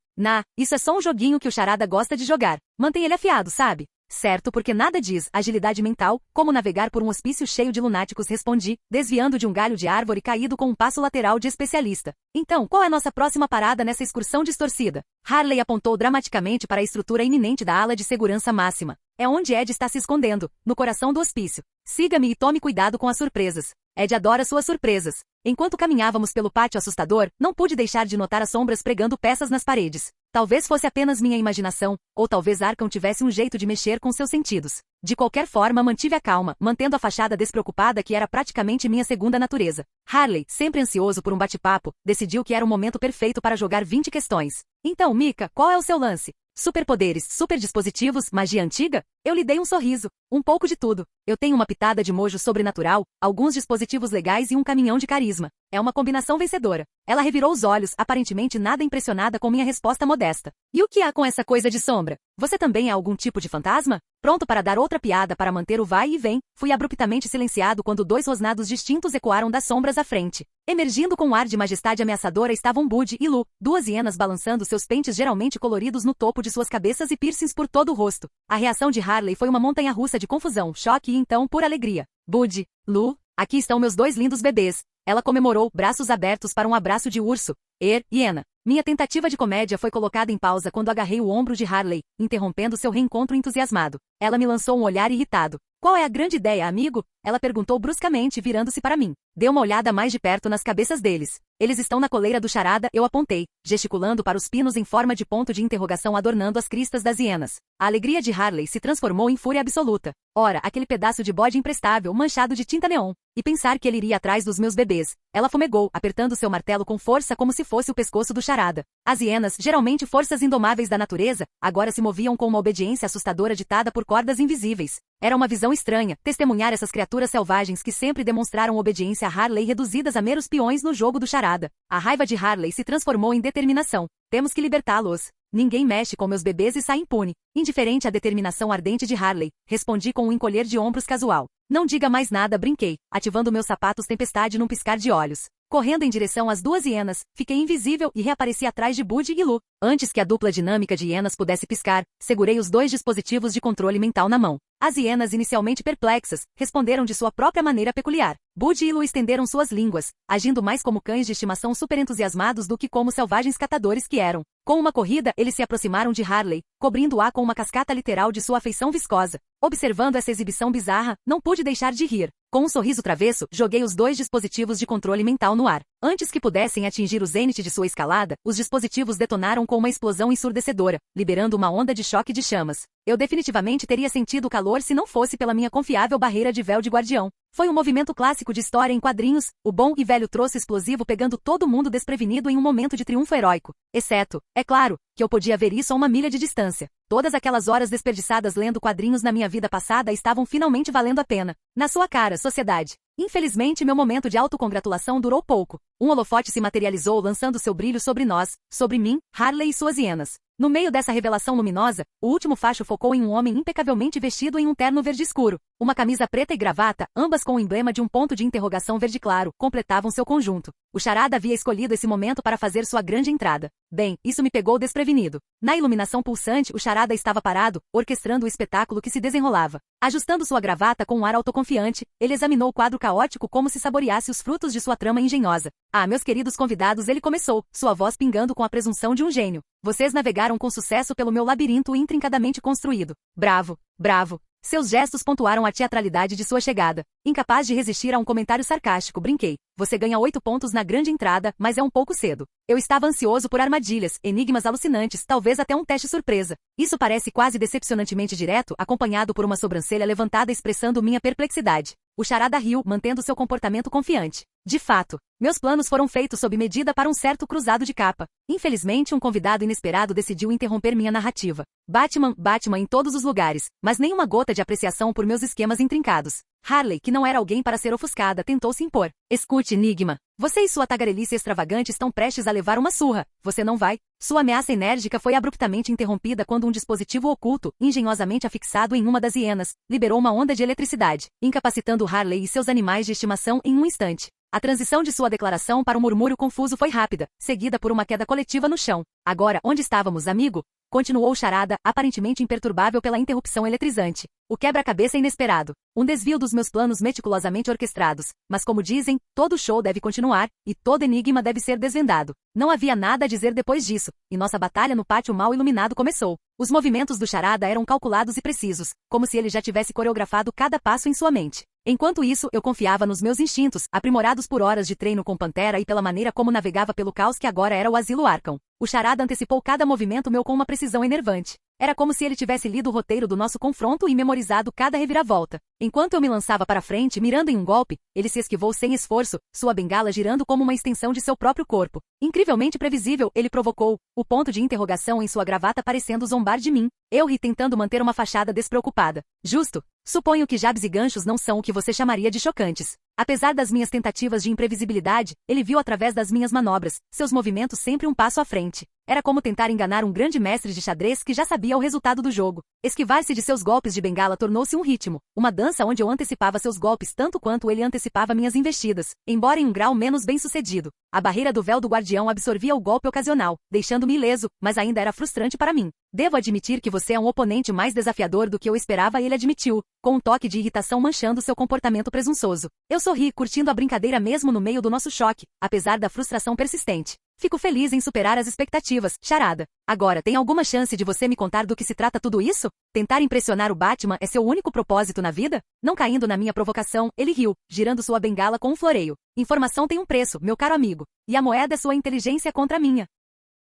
Isso é só um joguinho que o charada gosta de jogar. Mantém ele afiado, sabe? Certo, porque nada diz agilidade mental, como navegar por um hospício cheio de lunáticos, respondi, desviando de um galho de árvore caído com um passo lateral de especialista. Então, qual é nossa próxima parada nessa excursão distorcida? Harley apontou dramaticamente para a estrutura iminente da ala de segurança máxima. É onde Ed está se escondendo, no coração do hospício. Siga-me e tome cuidado com as surpresas. Ed adora suas surpresas. Enquanto caminhávamos pelo pátio assustador, não pude deixar de notar as sombras pregando peças nas paredes. Talvez fosse apenas minha imaginação, ou talvez Arkham tivesse um jeito de mexer com seus sentidos. De qualquer forma, mantive a calma, mantendo a fachada despreocupada que era praticamente minha segunda natureza. Harley, sempre ansioso por um bate-papo, decidiu que era o momento perfeito para jogar 20 questões. Então, Mika, qual é o seu lance? Superpoderes, superdispositivos, magia antiga? Eu lhe dei um sorriso. Um pouco de tudo. Eu tenho uma pitada de mojo sobrenatural, alguns dispositivos legais e um caminhão de carisma. É uma combinação vencedora. Ela revirou os olhos, aparentemente nada impressionada com minha resposta modesta. E o que há com essa coisa de sombra? Você também é algum tipo de fantasma? Pronto para dar outra piada para manter o vai e vem, fui abruptamente silenciado quando dois rosnados distintos ecoaram das sombras à frente. Emergindo com um ar de majestade ameaçadora estavam Bud e Lu, duas hienas balançando seus pentes geralmente coloridos no topo de suas cabeças e piercings por todo o rosto. A reação de Harley foi uma montanha-russa de confusão, choque e então pura alegria. Bud, Lu, aqui estão meus dois lindos bebês. Ela comemorou, braços abertos para um abraço de urso. Hiena. Minha tentativa de comédia foi colocada em pausa quando agarrei o ombro de Harley, interrompendo seu reencontro entusiasmado. Ela me lançou um olhar irritado. Qual é a grande ideia, amigo? Ela perguntou bruscamente, virando-se para mim. Dei uma olhada mais de perto nas cabeças deles. Eles estão na coleira do charada, eu apontei, gesticulando para os pinos em forma de ponto de interrogação adornando as cristas das hienas. A alegria de Harley se transformou em fúria absoluta. Ora, aquele pedaço de bode imprestável, manchado de tinta neon. E pensar que ele iria atrás dos meus bebês. Ela fumegou, apertando seu martelo com força como se fosse o pescoço do charada. As hienas, geralmente forças indomáveis da natureza, agora se moviam com uma obediência assustadora ditada por cordas invisíveis. Era uma visão estranha, testemunhar essas criaturas selvagens que sempre demonstraram obediência a Harley reduzidas a meros peões no jogo do charada. A raiva de Harley se transformou em determinação. Temos que libertá-los. Ninguém mexe com meus bebês e sai impune. Indiferente à determinação ardente de Harley, respondi com um encolher de ombros casual. Não diga mais nada, brinquei, ativando meus sapatos tempestade num piscar de olhos. Correndo em direção às duas hienas, fiquei invisível e reapareci atrás de Bud e Lu. Antes que a dupla dinâmica de hienas pudesse piscar, segurei os dois dispositivos de controle mental na mão. As hienas, inicialmente perplexas, responderam de sua própria maneira peculiar. Bud e Lu estenderam suas línguas, agindo mais como cães de estimação superentusiasmados do que como selvagens catadores que eram. Com uma corrida, eles se aproximaram de Harley, cobrindo-a com uma cascata literal de sua afeição viscosa. Observando essa exibição bizarra, não pude deixar de rir. Com um sorriso travesso, joguei os 2 dispositivos de controle mental no ar. Antes que pudessem atingir o zênite de sua escalada, os dispositivos detonaram com uma explosão ensurdecedora, liberando uma onda de choque de chamas. Eu definitivamente teria sentido o calor se não fosse pela minha confiável barreira de véu de guardião. Foi um movimento clássico de história em quadrinhos, o bom e velho troço explosivo pegando todo mundo desprevenido em um momento de triunfo heróico. Exceto, é claro, que eu podia ver isso a 1 milha de distância. Todas aquelas horas desperdiçadas lendo quadrinhos na minha vida passada estavam finalmente valendo a pena. Na sua cara, sociedade. Infelizmente, meu momento de autocongratulação durou pouco. Um holofote se materializou lançando seu brilho sobre nós, sobre mim, Harley e suas hienas. No meio dessa revelação luminosa, o último facho focou em um homem impecavelmente vestido em um terno verde escuro. Uma camisa preta e gravata, ambas com o emblema de um ponto de interrogação verde claro, completavam seu conjunto. O Charada havia escolhido esse momento para fazer sua grande entrada. Bem, isso me pegou desprevenido. Na iluminação pulsante, o Charada estava parado, orquestrando o espetáculo que se desenrolava. Ajustando sua gravata com um ar autoconfiante, ele examinou o quadro caótico como se saboreasse os frutos de sua trama engenhosa. Ah, meus queridos convidados, ele começou, sua voz pingando com a presunção de um gênio. Vocês navegaram com sucesso pelo meu labirinto intrincadamente construído. Bravo, bravo. Seus gestos pontuaram a teatralidade de sua chegada. Incapaz de resistir a um comentário sarcástico, brinquei. Você ganha 8 pontos na grande entrada, mas é um pouco cedo. Eu estava ansioso por armadilhas, enigmas alucinantes, talvez até um teste surpresa. Isso parece quase decepcionantemente direto, acompanhado por uma sobrancelha levantada expressando minha perplexidade. O Charada riu, mantendo seu comportamento confiante. De fato, meus planos foram feitos sob medida para um certo cruzado de capa. Infelizmente, um convidado inesperado decidiu interromper minha narrativa. Batman em todos os lugares, mas nenhuma gota de apreciação por meus esquemas intrincados. Harley, que não era alguém para ser ofuscada, tentou se impor. Escute, Enigma. Você e sua tagarelice extravagante estão prestes a levar uma surra. Você não vai? Sua ameaça enérgica foi abruptamente interrompida quando um dispositivo oculto, engenhosamente afixado em uma das hienas, liberou uma onda de eletricidade, incapacitando Harley e seus animais de estimação em um instante. A transição de sua declaração para um murmúrio confuso foi rápida, seguida por uma queda coletiva no chão. Agora, onde estávamos, amigo? Continuou o Charada, aparentemente imperturbável pela interrupção eletrizante. O quebra-cabeça inesperado. Um desvio dos meus planos meticulosamente orquestrados. Mas como dizem, todo show deve continuar, e todo enigma deve ser desvendado. Não havia nada a dizer depois disso, e nossa batalha no pátio mal iluminado começou. Os movimentos do Charada eram calculados e precisos, como se ele já tivesse coreografado cada passo em sua mente. Enquanto isso, eu confiava nos meus instintos, aprimorados por horas de treino com Pantera e pela maneira como navegava pelo caos que agora era o Asilo Arkham. O Charada antecipou cada movimento meu com uma precisão enervante. Era como se ele tivesse lido o roteiro do nosso confronto e memorizado cada reviravolta. Enquanto eu me lançava para frente, mirando em um golpe, ele se esquivou sem esforço, sua bengala girando como uma extensão de seu próprio corpo. Incrivelmente previsível, ele provocou, o ponto de interrogação em sua gravata parecendo zombar de mim. Eu ri tentando manter uma fachada despreocupada. Justo. Suponho que jabs e ganchos não são o que você chamaria de chocantes. Apesar das minhas tentativas de imprevisibilidade, ele viu através das minhas manobras, seus movimentos sempre um passo à frente. Era como tentar enganar um grande mestre de xadrez que já sabia o resultado do jogo. Esquivar-se de seus golpes de bengala tornou-se um ritmo, uma dança onde eu antecipava seus golpes tanto quanto ele antecipava minhas investidas, embora em um grau menos bem-sucedido. A barreira do véu do guardião absorvia o golpe ocasional, deixando-me ileso, mas ainda era frustrante para mim. Devo admitir que você é um oponente mais desafiador do que eu esperava, ele admitiu, com um toque de irritação manchando seu comportamento presunçoso. Eu sorri, curtindo a brincadeira mesmo no meio do nosso choque, apesar da frustração persistente. Fico feliz em superar as expectativas, Charada. Agora, tem alguma chance de você me contar do que se trata tudo isso? Tentar impressionar o Batman é seu único propósito na vida? Não caindo na minha provocação, ele riu, girando sua bengala com um floreio. Informação tem um preço, meu caro amigo. E a moeda é sua inteligência contra a minha.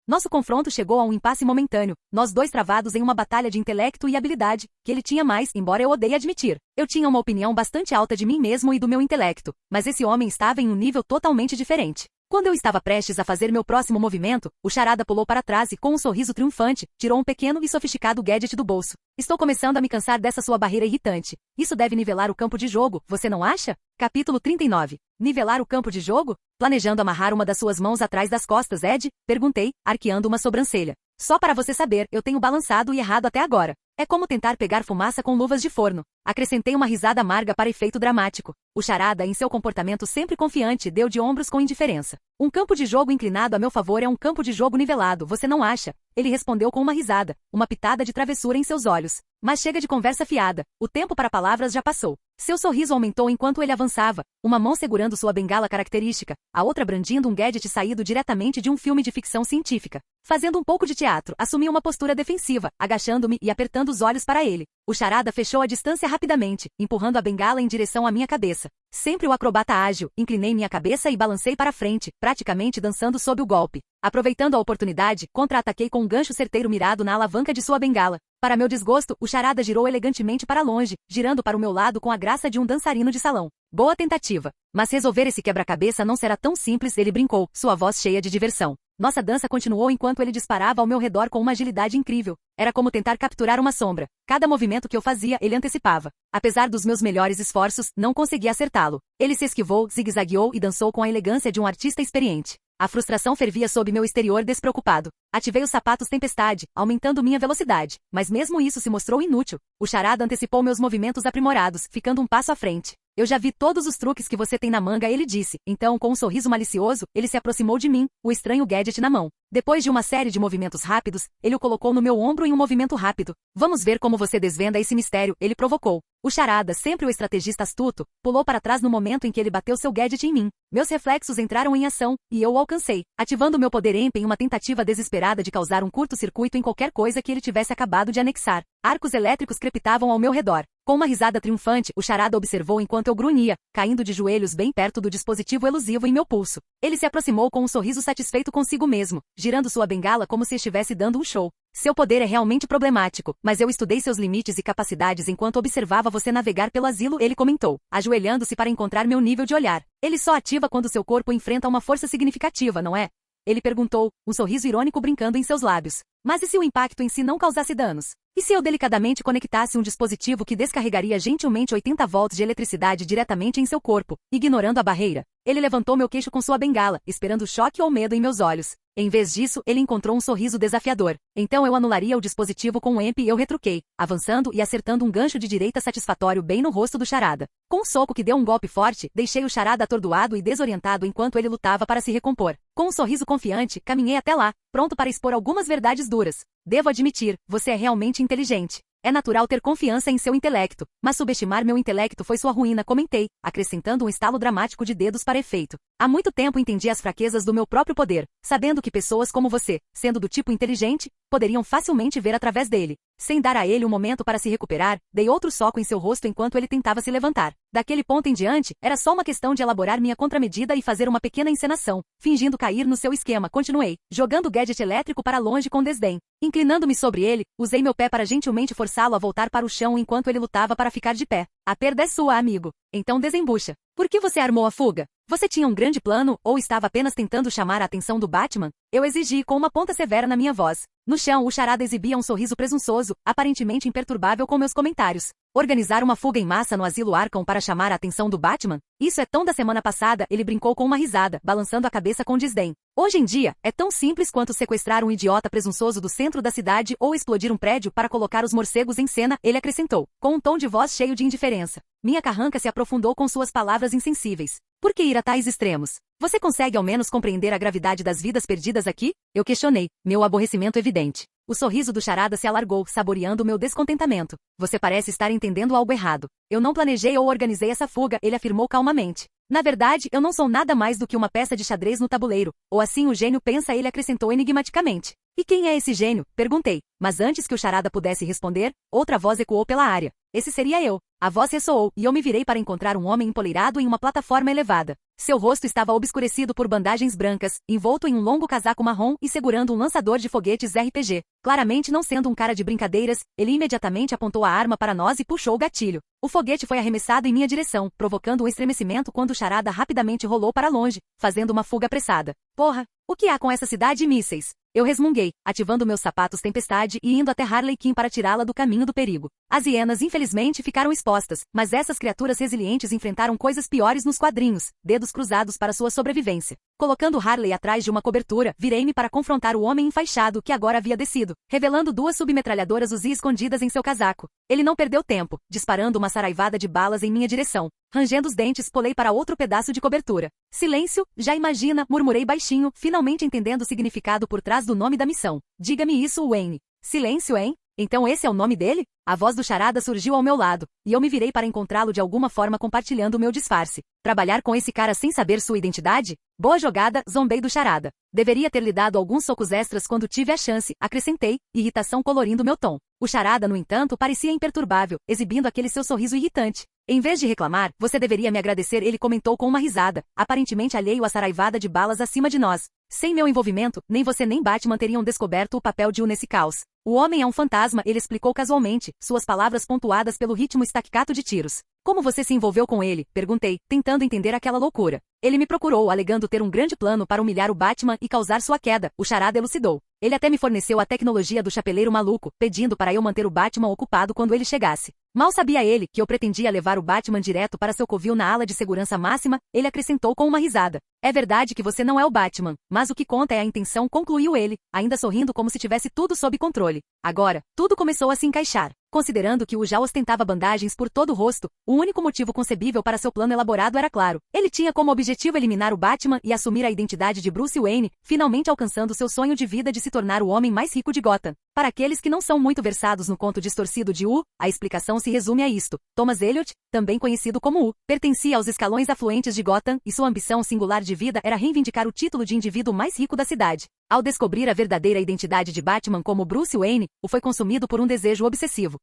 Nosso confronto chegou a um impasse momentâneo, nós dois travados em uma batalha de intelecto e habilidade, que ele tinha mais, embora eu odeie admitir. Eu tinha uma opinião bastante alta de mim mesmo e do meu intelecto, mas esse homem estava em um nível totalmente diferente. Quando eu estava prestes a fazer meu próximo movimento, o Charada pulou para trás e, com um sorriso triunfante, tirou um pequeno e sofisticado gadget do bolso. Estou começando a me cansar dessa sua barreira irritante. Isso deve nivelar o campo de jogo, você não acha? Capítulo 39. Nivelar o campo de jogo? Planejando amarrar uma das suas mãos atrás das costas, Ed? Perguntei, arqueando uma sobrancelha. Só para você saber, eu tenho balançado e errado até agora. É como tentar pegar fumaça com luvas de forno. Acrescentei uma risada amarga para efeito dramático. O Charada, em seu comportamento sempre confiante, deu de ombros com indiferença. Um campo de jogo inclinado a meu favor é um campo de jogo nivelado, você não acha? Ele respondeu com uma risada, uma pitada de travessura em seus olhos. Mas chega de conversa fiada, o tempo para palavras já passou. Seu sorriso aumentou enquanto ele avançava, uma mão segurando sua bengala característica, a outra brandindo um gadget saído diretamente de um filme de ficção científica. Fazendo um pouco de teatro, assumi uma postura defensiva, agachando-me e apertando os olhos para ele. O Charada fechou a distância rapidamente, empurrando a bengala em direção à minha cabeça. Sempre o acrobata ágil, inclinei minha cabeça e balancei para frente, praticamente dançando sob o golpe. Aproveitando a oportunidade, contra-ataquei com um gancho certeiro mirado na alavanca de sua bengala. Para meu desgosto, o charada girou elegantemente para longe, girando para o meu lado com a graça de um dançarino de salão. Boa tentativa. Mas resolver esse quebra-cabeça não será tão simples, ele brincou, sua voz cheia de diversão. Nossa dança continuou enquanto ele disparava ao meu redor com uma agilidade incrível. Era como tentar capturar uma sombra. Cada movimento que eu fazia, ele antecipava. Apesar dos meus melhores esforços, não conseguia acertá-lo. Ele se esquivou, zigue-zagueou e dançou com a elegância de um artista experiente. A frustração fervia sob meu exterior despreocupado. Ativei os sapatos tempestade, aumentando minha velocidade. Mas mesmo isso se mostrou inútil. O charada antecipou meus movimentos aprimorados, ficando um passo à frente. Eu já vi todos os truques que você tem na manga, ele disse. Então, com um sorriso malicioso, ele se aproximou de mim, o estranho gadget na mão. Depois de uma série de movimentos rápidos, ele o colocou no meu ombro em um movimento rápido. Vamos ver como você desvenda esse mistério, ele provocou. O charada, sempre o estrategista astuto, pulou para trás no momento em que ele bateu seu gadget em mim. Meus reflexos entraram em ação, e eu o alcancei, ativando meu poder EMP em uma tentativa desesperada de causar um curto-circuito em qualquer coisa que ele tivesse acabado de anexar. Arcos elétricos crepitavam ao meu redor. Com uma risada triunfante, o charada observou enquanto eu grunhia, caindo de joelhos bem perto do dispositivo elusivo em meu pulso. Ele se aproximou com um sorriso satisfeito consigo mesmo, girando sua bengala como se estivesse dando um show. Seu poder é realmente problemático, mas eu estudei seus limites e capacidades enquanto observava você navegar pelo asilo, ele comentou, ajoelhando-se para encontrar meu nível de olhar. Ele só ativa quando seu corpo enfrenta uma força significativa, não é? Ele perguntou, um sorriso irônico brincando em seus lábios. Mas e se o impacto em si não causasse danos? E se eu delicadamente conectasse um dispositivo que descarregaria gentilmente 80 volts de eletricidade diretamente em seu corpo, ignorando a barreira? Ele levantou meu queixo com sua bengala, esperando choque ou medo em meus olhos. Em vez disso, ele encontrou um sorriso desafiador. Então eu anularia o dispositivo com o EMP e eu retruquei, avançando e acertando um gancho de direita satisfatório bem no rosto do charada. Com um soco que deu um golpe forte, deixei o charada atordoado e desorientado enquanto ele lutava para se recompor. Com um sorriso confiante, caminhei até lá, pronto para expor algumas verdades duras. Devo admitir, você é realmente inteligente. É natural ter confiança em seu intelecto, mas subestimar meu intelecto foi sua ruína, comentei, acrescentando um estalo dramático de dedos para efeito. Há muito tempo entendi as fraquezas do meu próprio poder, sabendo que pessoas como você, sendo do tipo inteligente, poderiam facilmente ver através dele. Sem dar a ele um momento para se recuperar, dei outro soco em seu rosto enquanto ele tentava se levantar. Daquele ponto em diante, era só uma questão de elaborar minha contramedida e fazer uma pequena encenação. Fingindo cair no seu esquema, continuei, jogando o gadget elétrico para longe com desdém. Inclinando-me sobre ele, usei meu pé para gentilmente forçá-lo a voltar para o chão enquanto ele lutava para ficar de pé. A perda é sua, amigo. Então desembucha. Por que você armou a fuga? Você tinha um grande plano ou estava apenas tentando chamar a atenção do Batman? Eu exigi com uma ponta severa na minha voz. No chão, o charada exibia um sorriso presunçoso, aparentemente imperturbável com meus comentários. Organizar uma fuga em massa no asilo Arkham para chamar a atenção do Batman? Isso é tão da semana passada, ele brincou com uma risada, balançando a cabeça com desdém. Hoje em dia, é tão simples quanto sequestrar um idiota presunçoso do centro da cidade ou explodir um prédio para colocar os morcegos em cena, ele acrescentou, com um tom de voz cheio de indiferença. Minha carranca se aprofundou com suas palavras insensíveis. Por que ir a tais extremos? Você consegue ao menos compreender a gravidade das vidas perdidas aqui? Eu questionei, meu aborrecimento evidente. O sorriso do charada se alargou, saboreando meu descontentamento. Você parece estar entendendo algo errado. Eu não planejei ou organizei essa fuga, ele afirmou calmamente. Na verdade, eu não sou nada mais do que uma peça de xadrez no tabuleiro. Ou assim o gênio pensa, ele acrescentou enigmaticamente. E quem é esse gênio? Perguntei. Mas antes que o charada pudesse responder, outra voz ecoou pela área. Esse seria eu. A voz ressoou, e eu me virei para encontrar um homem empoleirado em uma plataforma elevada. Seu rosto estava obscurecido por bandagens brancas, envolto em um longo casaco marrom e segurando um lançador de foguetes RPG. Claramente não sendo um cara de brincadeiras, ele imediatamente apontou a arma para nós e puxou o gatilho. O foguete foi arremessado em minha direção, provocando um estremecimento quando o charada rapidamente rolou para longe, fazendo uma fuga apressada. Porra! O que há com essa cidade e mísseis? Eu resmunguei, ativando meus sapatos tempestade e indo até Harley Quinn para tirá-la do caminho do perigo. As hienas infelizmente ficaram expostas, mas essas criaturas resilientes enfrentaram coisas piores nos quadrinhos, dedos cruzados para sua sobrevivência. Colocando Harley atrás de uma cobertura, virei-me para confrontar o homem enfaixado que agora havia descido, revelando duas submetralhadoras Uzi escondidas em seu casaco. Ele não perdeu tempo, disparando uma saraivada de balas em minha direção. Rangendo os dentes, pulei para outro pedaço de cobertura. Silêncio, já imagina, murmurei baixinho, finalmente entendendo o significado por trás do nome da missão. Diga-me isso, Wayne. Silêncio, hein? Então esse é o nome dele? A voz do charada surgiu ao meu lado, e eu me virei para encontrá-lo de alguma forma compartilhando o meu disfarce. Trabalhar com esse cara sem saber sua identidade? Boa jogada, zombei do charada. Deveria ter lhe dado alguns socos extras quando tive a chance, acrescentei, irritação colorindo meu tom. O charada, no entanto, parecia imperturbável, exibindo aquele seu sorriso irritante. Em vez de reclamar, você deveria me agradecer, ele comentou com uma risada, aparentemente alheio à saraivada de balas acima de nós. Sem meu envolvimento, nem você nem Batman teriam descoberto o papel de U nesse caos. O homem é um fantasma, ele explicou casualmente, suas palavras pontuadas pelo ritmo estaccato de tiros. Como você se envolveu com ele? Perguntei, tentando entender aquela loucura. Ele me procurou, alegando ter um grande plano para humilhar o Batman e causar sua queda, o charada elucidou. Ele até me forneceu a tecnologia do chapeleiro maluco, pedindo para eu manter o Batman ocupado quando ele chegasse. Mal sabia ele que eu pretendia levar o Batman direto para seu covil na ala de segurança máxima, ele acrescentou com uma risada. É verdade que você não é o Batman, mas o que conta é a intenção, concluiu ele, ainda sorrindo como se tivesse tudo sob controle. Agora, tudo começou a se encaixar. Considerando que o já ostentava bandagens por todo o rosto, o único motivo concebível para seu plano elaborado era claro. Ele tinha como objetivo eliminar o Batman e assumir a identidade de Bruce Wayne, finalmente alcançando seu sonho de vida de se tornar o homem mais rico de Gotham. Para aqueles que não são muito versados no conto distorcido de U, a explicação se resume a isto. Thomas Elliot, também conhecido como U, pertencia aos escalões afluentes de Gotham e sua ambição singular de vida era reivindicar o título de indivíduo mais rico da cidade. Ao descobrir a verdadeira identidade de Batman como Bruce Wayne, o foi consumido por um desejo obsessivo.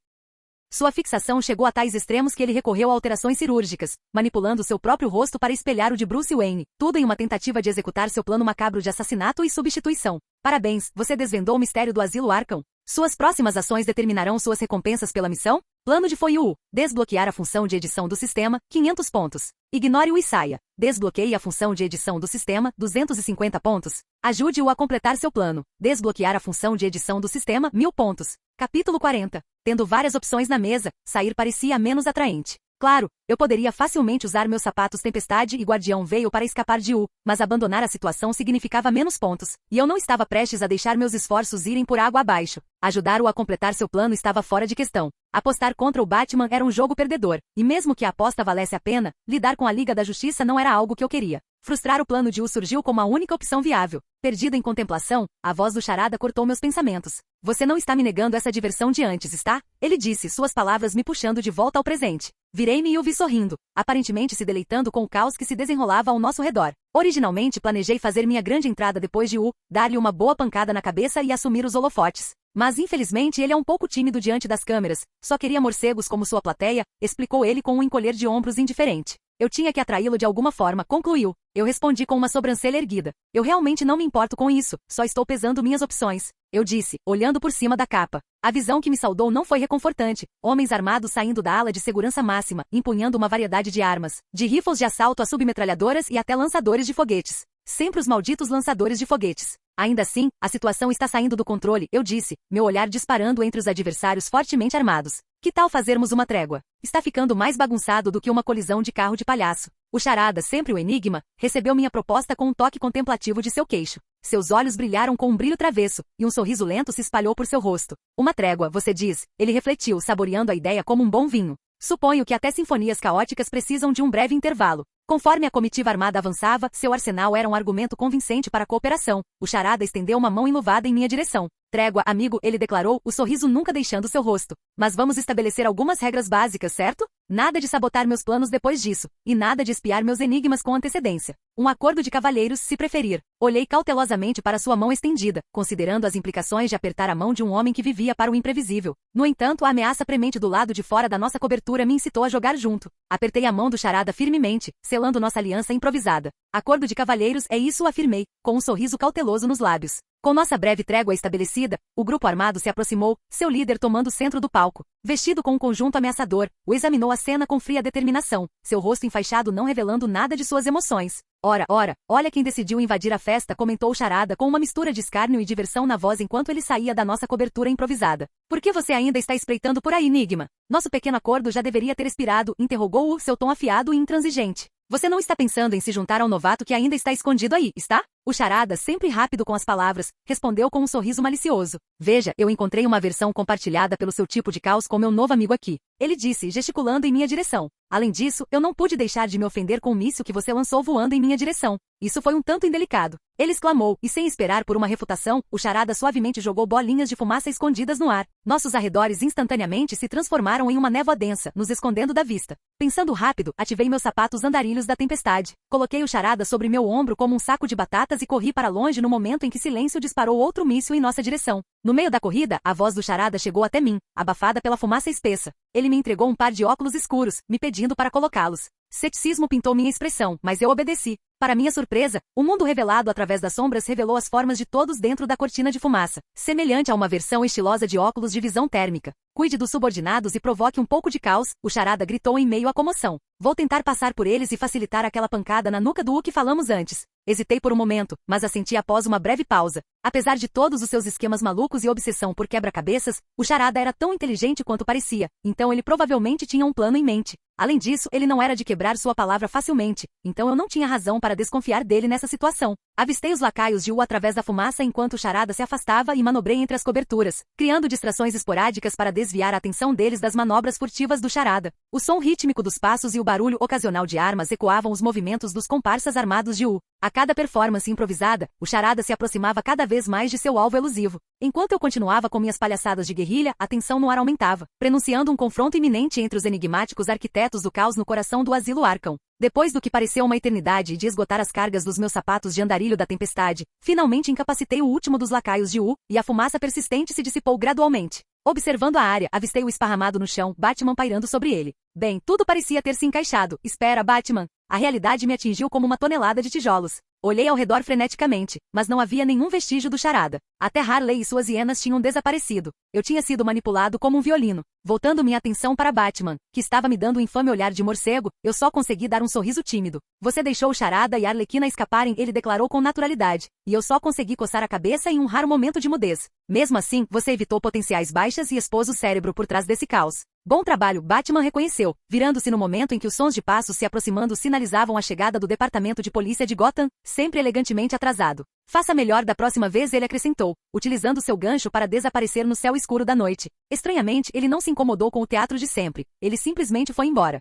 Sua fixação chegou a tais extremos que ele recorreu a alterações cirúrgicas, manipulando seu próprio rosto para espelhar o de Bruce Wayne, tudo em uma tentativa de executar seu plano macabro de assassinato e substituição. Parabéns, você desvendou o mistério do asilo Arkham. Suas próximas ações determinarão suas recompensas pela missão? Plano de FOIU. Desbloquear a função de edição do sistema, 500 pontos. Ignore-o e saia. Desbloqueie a função de edição do sistema, 250 pontos. Ajude-o a completar seu plano. Desbloquear a função de edição do sistema, 1000 pontos. Capítulo 40. Tendo várias opções na mesa, sair parecia menos atraente. Claro, eu poderia facilmente usar meus sapatos Tempestade e Guardião Veio para escapar de U, mas abandonar a situação significava menos pontos, e eu não estava prestes a deixar meus esforços irem por água abaixo. Ajudar-o a completar seu plano estava fora de questão. Apostar contra o Batman era um jogo perdedor, e mesmo que a aposta valesse a pena, lidar com a Liga da Justiça não era algo que eu queria. Frustrar o plano de U surgiu como a única opção viável. Perdido em contemplação, a voz do charada cortou meus pensamentos. Você não está me negando essa diversão de antes, está? Ele disse, suas palavras me puxando de volta ao presente. Virei-me e o vi sorrindo, aparentemente se deleitando com o caos que se desenrolava ao nosso redor. Originalmente planejei fazer minha grande entrada depois de U, dar-lhe uma boa pancada na cabeça e assumir os holofotes. Mas infelizmente ele é um pouco tímido diante das câmeras, só queria morcegos como sua plateia, explicou ele com um encolher de ombros indiferente. Eu tinha que atraí-lo de alguma forma, concluiu. Eu respondi com uma sobrancelha erguida. Eu realmente não me importo com isso, só estou pesando minhas opções. Eu disse, olhando por cima da capa. A visão que me saudou não foi reconfortante. Homens armados saindo da ala de segurança máxima, empunhando uma variedade de armas, de rifles de assalto a submetralhadoras e até lançadores de foguetes. Sempre os malditos lançadores de foguetes. Ainda assim, a situação está saindo do controle, eu disse, meu olhar disparando entre os adversários fortemente armados. Que tal fazermos uma trégua? Está ficando mais bagunçado do que uma colisão de carro de palhaço. O charada, sempre o enigma, recebeu minha proposta com um toque contemplativo de seu queixo. Seus olhos brilharam com um brilho travesso, e um sorriso lento se espalhou por seu rosto. Uma trégua, você diz, ele refletiu, saboreando a ideia como um bom vinho. Suponho que até sinfonias caóticas precisam de um breve intervalo. Conforme a comitiva armada avançava, seu arsenal era um argumento convincente para a cooperação. O charada estendeu uma mão enluvada em minha direção. Trégua, amigo, ele declarou, o sorriso nunca deixando seu rosto. Mas vamos estabelecer algumas regras básicas, certo? Nada de sabotar meus planos depois disso, e nada de espiar meus enigmas com antecedência. Um acordo de cavalheiros, se preferir. Olhei cautelosamente para sua mão estendida, considerando as implicações de apertar a mão de um homem que vivia para o imprevisível. No entanto, a ameaça premente do lado de fora da nossa cobertura me incitou a jogar junto. Apertei a mão do charada firmemente, selando nossa aliança improvisada. Acordo de cavalheiros, é isso, afirmei, com um sorriso cauteloso nos lábios. Com nossa breve trégua estabelecida, o grupo armado se aproximou, seu líder tomando o centro do palco. Vestido com um conjunto ameaçador, o examinou a cena com fria determinação, seu rosto enfaixado não revelando nada de suas emoções. Ora, olha quem decidiu invadir a festa, comentou o charada com uma mistura de escárnio e diversão na voz enquanto ele saía da nossa cobertura improvisada. Por que você ainda está espreitando por aí, Enigma? Nosso pequeno acordo já deveria ter expirado, interrogou-o, seu tom afiado e intransigente. Você não está pensando em se juntar ao novato que ainda está escondido aí, está? O charada, sempre rápido com as palavras, respondeu com um sorriso malicioso. Veja, eu encontrei uma versão compartilhada pelo seu tipo de caos com meu novo amigo aqui. Ele disse, gesticulando em minha direção. Além disso, eu não pude deixar de me ofender com o míssil que você lançou voando em minha direção. Isso foi um tanto indelicado. Ele exclamou, e sem esperar por uma refutação, o charada suavemente jogou bolinhas de fumaça escondidas no ar. Nossos arredores instantaneamente se transformaram em uma névoa densa, nos escondendo da vista. Pensando rápido, ativei meus sapatos andarilhos da tempestade. Coloquei o charada sobre meu ombro como um saco de batatas e corri para longe no momento em que Silêncio disparou outro míssil em nossa direção. No meio da corrida, a voz do charada chegou até mim, abafada pela fumaça espessa. Ele me entregou um par de óculos escuros, me pedindo para colocá-los. Ceticismo pintou minha expressão, mas eu obedeci. Para minha surpresa, o mundo revelado através das sombras revelou as formas de todos dentro da cortina de fumaça, semelhante a uma versão estilosa de óculos de visão térmica. Cuide dos subordinados e provoque um pouco de caos, o charada gritou em meio à comoção. Vou tentar passar por eles e facilitar aquela pancada na nuca do que falamos antes. Hesitei por um momento, mas assenti após uma breve pausa. Apesar de todos os seus esquemas malucos e obsessão por quebra-cabeças, o charada era tão inteligente quanto parecia, então ele provavelmente tinha um plano em mente. Além disso, ele não era de quebrar sua palavra facilmente, então eu não tinha razão para desconfiar dele nessa situação. Avistei os lacaios de U através da fumaça enquanto o charada se afastava e manobrei entre as coberturas, criando distrações esporádicas para desviar a atenção deles das manobras furtivas do charada. O som rítmico dos passos e o barulho ocasional de armas ecoavam os movimentos dos comparsas armados de U. A cada performance improvisada, o charada se aproximava cada vez mais de seu alvo elusivo. Enquanto eu continuava com minhas palhaçadas de guerrilha, a tensão no ar aumentava, prenunciando um confronto iminente entre os enigmáticos arquitetos do caos no coração do asilo Arkham. Depois do que pareceu uma eternidade e de esgotar as cargas dos meus sapatos de andarilho da tempestade, finalmente incapacitei o último dos lacaios de U, e a fumaça persistente se dissipou gradualmente. Observando a área, avistei o esparramado no chão, Batman pairando sobre ele. Bem, tudo parecia ter se encaixado. Espera, Batman. A realidade me atingiu como uma tonelada de tijolos. Olhei ao redor freneticamente, mas não havia nenhum vestígio do charada. Até Harley e suas hienas tinham desaparecido. Eu tinha sido manipulado como um violino. Voltando minha atenção para Batman, que estava me dando um infame olhar de morcego, eu só consegui dar um sorriso tímido. Você deixou o charada e a Arlequina escaparem, ele declarou com naturalidade. E eu só consegui coçar a cabeça em um raro momento de mudez. Mesmo assim, você evitou potenciais baixas e expôs o cérebro por trás desse caos. Bom trabalho, Batman reconheceu, virando-se no momento em que os sons de passos se aproximando sinalizavam a chegada do departamento de polícia de Gotham, sempre elegantemente atrasado. Faça melhor da próxima vez, ele acrescentou, utilizando seu gancho para desaparecer no céu escuro da noite. Estranhamente, ele não se incomodou com o teatro de sempre, ele simplesmente foi embora.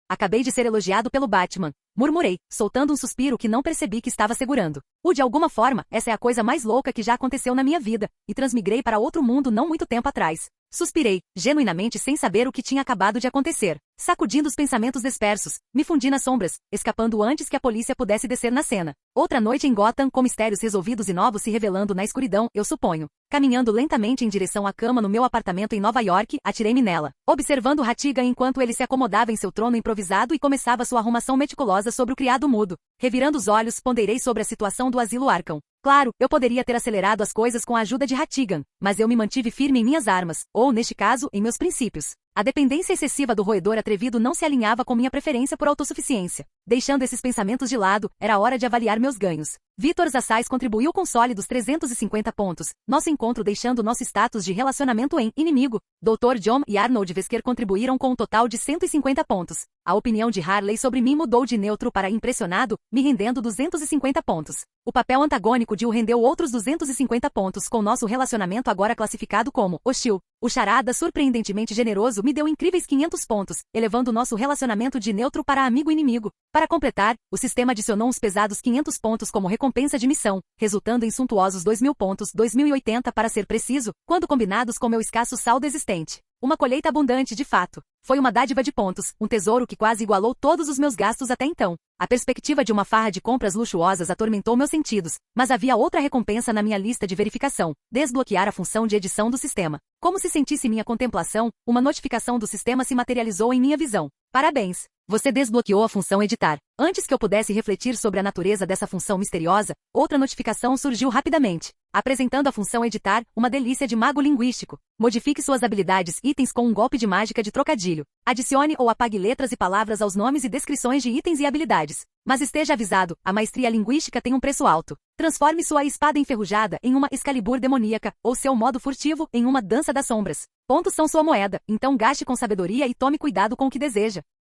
Acabei de ser elogiado pelo Batman, murmurei, soltando um suspiro que não percebi que estava segurando. De alguma forma, essa é a coisa mais louca que já aconteceu na minha vida, e transmigrei para outro mundo não muito tempo atrás. Suspirei, genuinamente sem saber o que tinha acabado de acontecer. Sacudindo os pensamentos dispersos, me fundi nas sombras, escapando antes que a polícia pudesse descer na cena. Outra noite em Gotham, com mistérios resolvidos e novos se revelando na escuridão, eu suponho. Caminhando lentamente em direção à cama no meu apartamento em Nova York, atirei-me nela, observando Ratiga enquanto ele se acomodava em seu trono improvisado e começava sua arrumação meticulosa sobre o criado mudo. Revirando os olhos, ponderei sobre a situação do asilo Arkham. Claro, eu poderia ter acelerado as coisas com a ajuda de Ratigan, mas eu me mantive firme em minhas armas, ou, neste caso, em meus princípios. A dependência excessiva do roedor atrevido não se alinhava com minha preferência por autossuficiência. Deixando esses pensamentos de lado, era hora de avaliar meus ganhos. Vitor Zassais contribuiu com sólidos 350 pontos, nosso encontro deixando nosso status de relacionamento em inimigo. Dr. John e Arnold Vesker contribuíram com um total de 150 pontos. A opinião de Harley sobre mim mudou de neutro para impressionado, me rendendo 250 pontos. O papel antagônico de U rendeu outros 250 pontos com nosso relacionamento agora classificado como hostil. O charada surpreendentemente generoso me deu incríveis 500 pontos, elevando nosso relacionamento de neutro para amigo-inimigo. Para completar, o sistema adicionou uns pesados 500 pontos como recompensa de missão, resultando em suntuosos 2.000 pontos, 2.080 para ser preciso, quando combinados com meu escasso saldo existente. Uma colheita abundante, de fato. Foi uma dádiva de pontos, um tesouro que quase igualou todos os meus gastos até então. A perspectiva de uma farra de compras luxuosas atormentou meus sentidos, mas havia outra recompensa na minha lista de verificação: desbloquear a função de edição do sistema. Como se sentisse minha contemplação, uma notificação do sistema se materializou em minha visão. Parabéns! Você desbloqueou a função editar. Antes que eu pudesse refletir sobre a natureza dessa função misteriosa, outra notificação surgiu rapidamente, apresentando a função editar, uma delícia de mago linguístico. Modifique suas habilidades itens com um golpe de mágica de trocadilho. Adicione ou apague letras e palavras aos nomes e descrições de itens e habilidades. Mas esteja avisado, a maestria linguística tem um preço alto. Transforme sua espada enferrujada em uma Excalibur demoníaca, ou seu modo furtivo em uma dança das sombras. Pontos são sua moeda, então gaste com sabedoria e tome cuidado com o que deseja.